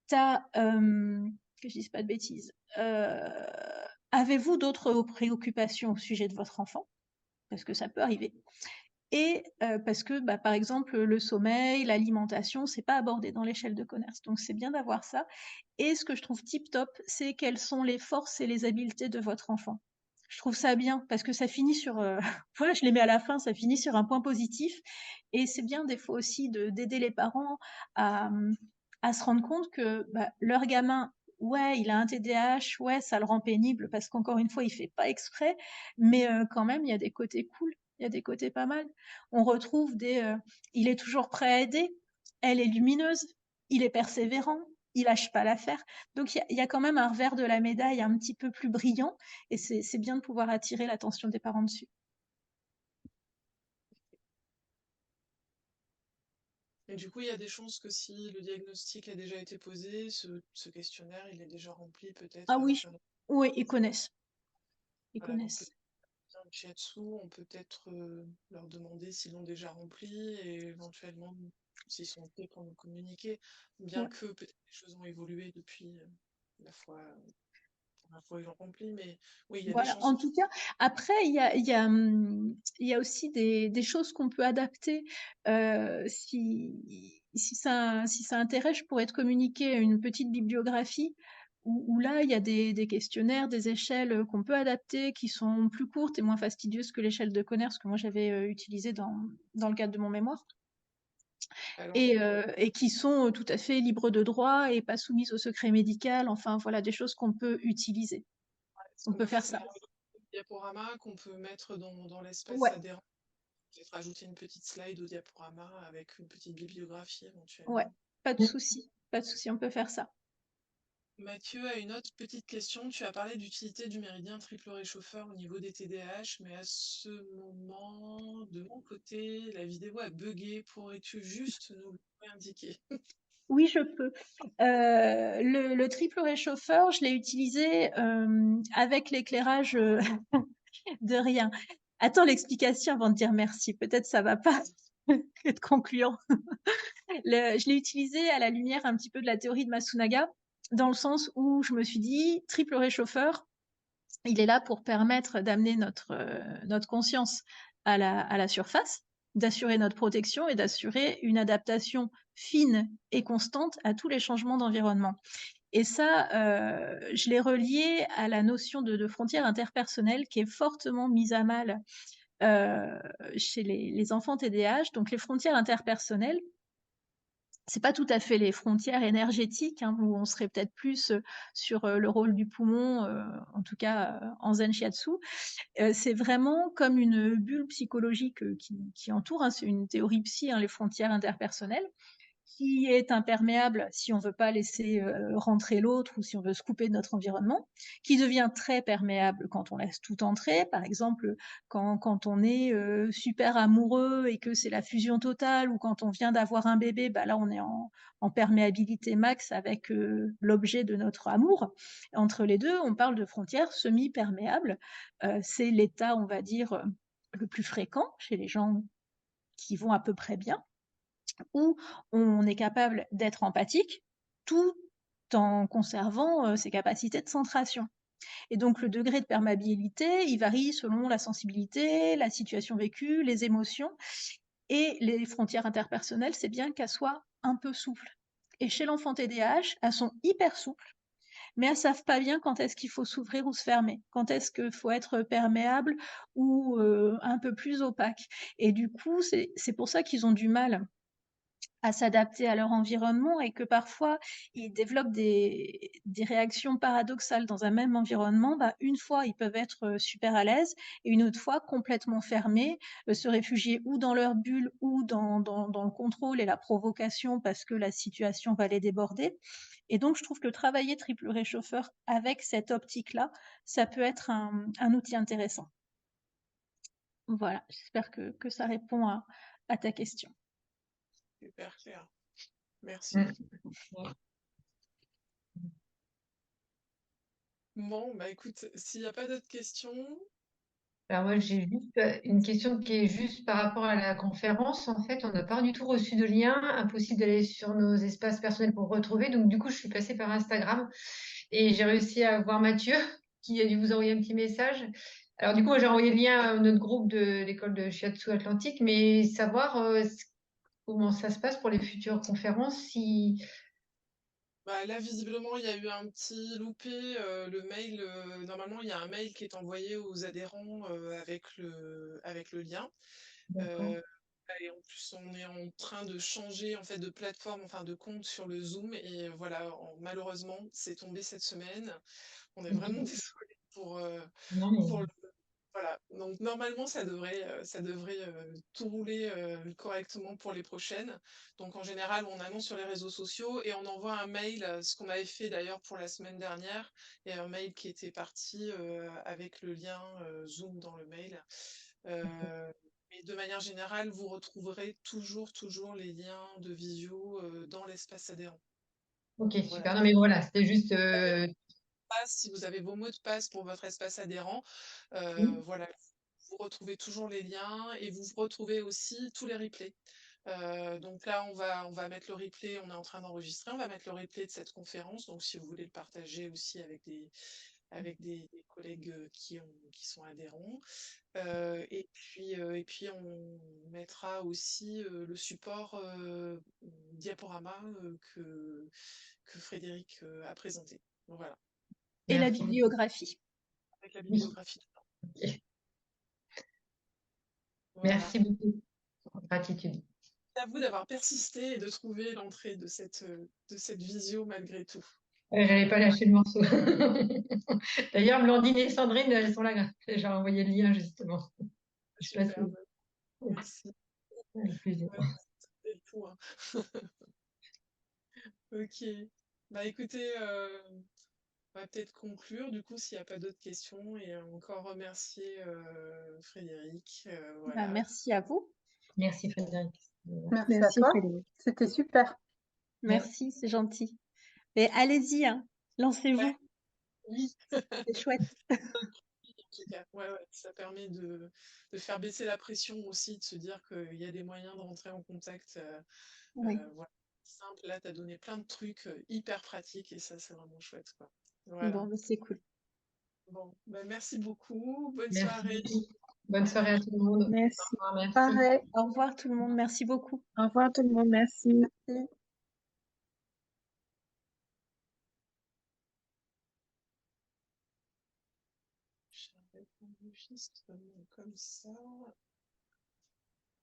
Tu as, que je dise pas de bêtises, avez-vous d'autres préoccupations au sujet de votre enfant? Parce que ça peut arriver. Et parce que, par exemple, le sommeil, l'alimentation, c'est pas abordé dans l'échelle de Coners. Donc c'est bien d'avoir ça. Et ce que je trouve tip top, c'est quelles sont les forces et les habiletés de votre enfant. Je trouve ça bien parce que ça finit sur, voilà, je les mets à la fin, ça finit sur un point positif. Et c'est bien des fois aussi d'aider les parents à se rendre compte que leur gamin, ouais, il a un TDAH, ouais, ça le rend pénible parce qu'encore une fois, il fait pas exprès, mais quand même, il y a des côtés cool, il y a des côtés pas mal. On retrouve il est toujours prêt à aider, elle est lumineuse, il est persévérant, il lâche pas l'affaire. Donc il y a quand même un revers de la médaille un petit peu plus brillant et c'est bien de pouvoir attirer l'attention des parents dessus. Et du coup, il y a des chances que si le diagnostic a déjà été posé, ce questionnaire, il est déjà rempli Ah peut-être oui, avec un autre. oui, ils connaissent. Ils Voilà, donc connaissent. peut-être un shiatsu, on peut peut-être leur demander s'ils l'ont déjà rempli et éventuellement s'ils sont OK pour nous communiquer, bien Ouais. que peut-être les choses ont évolué depuis la fois, la fois où ils l'ont rempli, mais oui, il y a des Voilà. chances. En tout cas, après, il y a aussi des choses qu'on peut adapter. Si ça intéresse, je pourrais te communiquer une petite bibliographie où là, il y a des questionnaires, des échelles qu'on peut adapter, qui sont plus courtes et moins fastidieuses que l'échelle de Coners que moi j'avais utilisée dans le cadre de mon mémoire. Alors, Et qui sont tout à fait libres de droit et pas soumises au secret médical. Enfin, voilà, des choses qu'on peut utiliser. est-ce On qu'on peut peut faire faire ça. un diaporama qu'on peut mettre dans l'espace Ouais, adhérent? Peut-être rajouter une petite slide au diaporama avec une petite bibliographie ouais, éventuellement. pas de souci. Pas de souci, on peut faire ça. Mathieu a une autre petite question. Tu as parlé d'utilité du méridien triple réchauffeur au niveau des TDAH, mais à ce moment, de mon côté, la vidéo a bugué. Pourrais-tu juste nous le indiquer? Oui, je peux. Le triple réchauffeur, je l'ai utilisé avec l'éclairage de rien. Attends l'explication avant de dire merci. Peut-être ça va pas être concluant. Je l'ai utilisé à la lumière un petit peu de la théorie de Masunaga, dans le sens où je me suis dit, triple réchauffeur, il est là pour permettre d'amener notre conscience à la surface, d'assurer notre protection et d'assurer une adaptation fine et constante à tous les changements d'environnement. Et ça, je l'ai relié à la notion de frontière interpersonnelle qui est fortement mise à mal chez les enfants TDAH. Donc les frontières interpersonnelles, c'est pas tout à fait les frontières énergétiques, hein, où on serait peut-être plus sur le rôle du poumon, en tout cas en Zen Shiatsu. C'est vraiment comme une bulle psychologique qui entoure, hein, c'est une théorie psy, hein, les frontières interpersonnelles, qui est imperméable si on veut pas laisser rentrer l'autre ou si on veut se couper de notre environnement, qui devient très perméable quand on laisse tout entrer. Par exemple, quand on est super amoureux et que c'est la fusion totale, ou quand on vient d'avoir un bébé, là on est en perméabilité max avec l'objet de notre amour. Entre les deux, on parle de frontières semi-perméables. C'est l'état, on va dire, le plus fréquent chez les gens qui vont à peu près bien. où on est capable d'être empathique tout en conservant ses capacités de centration. Et donc le degré de perméabilité, il varie selon la sensibilité, la situation vécue, les émotions. Et les frontières interpersonnelles, c'est bien qu'elles soient un peu souples. Et chez l'enfant TDAH, elles sont hyper souples, mais elles savent pas bien quand est-ce qu'il faut s'ouvrir ou se fermer, quand est-ce qu'il faut être perméable ou un peu plus opaque. Et du coup, c'est pour ça qu'ils ont du mal à s'adapter à leur environnement et que parfois ils développent des réactions paradoxales dans un même environnement. Bah, une fois, ils peuvent être super à l'aise et une autre fois complètement fermés, se réfugier ou dans leur bulle ou dans le contrôle et la provocation parce que la situation va les déborder. Et donc, je trouve que travailler triple réchauffeur avec cette optique-là, ça peut être un outil intéressant. Voilà, j'espère que ça répond à ta question. Super clair. Merci. Bon, bah écoute, s'il n'y a pas d'autres questions, Alors moi, j'ai juste une question qui est juste par rapport à la conférence. En fait, on n'a pas du tout reçu de lien. Impossible d'aller sur nos espaces personnels pour retrouver. Donc, du coup, je suis passée par Instagram et j'ai réussi à voir Mathieu qui a dû vous envoyer un petit message. Alors, du coup, moi, j'ai envoyé le lien à notre groupe de l'école de Shiatsu Atlantique, mais savoir comment ça se passe pour les futures conférences. Si... bah là, visiblement, il y a eu un petit loupé. Le mail, normalement, il y a un mail qui est envoyé aux adhérents avec le lien. D'accord. Euh, et en plus, on est en train de changer en fait de plateforme, enfin de compte sur le Zoom. Et voilà, malheureusement, c'est tombé cette semaine. On est vraiment Ok. désolé Non, mais pour le. Voilà, donc normalement ça devrait tout rouler correctement pour les prochaines. Donc en général, on annonce sur les réseaux sociaux et on envoie un mail, ce qu'on avait fait d'ailleurs pour la semaine dernière, et un mail qui était parti avec le lien Zoom dans le mail. Mais de manière générale, vous retrouverez toujours les liens de visio dans l'espace adhérent. ok, Voilà. super. Non, mais voilà, c'était juste. Si vous avez vos mots de passe pour votre espace adhérent, Oui. voilà, vous retrouvez toujours les liens et vous retrouvez aussi tous les replays. Donc là, on va mettre le replay, on est en train d'enregistrer, on va mettre le replay de cette conférence. Donc si vous voulez le partager aussi avec des collègues qui sont adhérents. Et puis on mettra aussi le support diaporama que Frédéric a présenté. Donc voilà, Et la Merci beaucoup. bibliographie. avec la Oui. bibliographie. Ok. Voilà. Merci beaucoup. Gratitude. À vous d'avoir persisté et de trouver l'entrée de cette visio malgré tout. J'allais Voilà. pas lâcher le morceau. D'ailleurs, Blandine et Sandrine, elles sont là. J'ai envoyé le lien justement. Je sais pas si Superbe. Merci. avec plaisir. Ouais, c'était le tout, hein. Ok. Bah écoutez, on va peut-être conclure du coup s'il n'y a pas d'autres questions et encore remercier Frédéric. Bah, Voilà. merci à vous. Merci Frédéric. Merci à Merci toi. Frédéric. C'était super. Ouais. Merci, c'est gentil. Mais allez-y, hein, Ouais, lancez-vous, oui, c'est chouette. en tout cas. Ouais, ouais. Ça permet de faire baisser la pression aussi, de se dire qu'il y a des moyens de rentrer en contact. Oui. Voilà. Simple, là, tu as donné plein de trucs hyper pratiques et ça, c'est vraiment chouette, quoi. Voilà. Bon, bah, c'est cool. Bon, bah, merci beaucoup. Bonne Merci soirée. beaucoup. Bonne soirée à tout le monde. Au Merci. revoir, merci. Pareil. Au revoir tout le monde, merci beaucoup. Au revoir tout le monde. Merci. Merci. J'arrête l'enregistrement comme ça.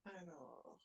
Alors.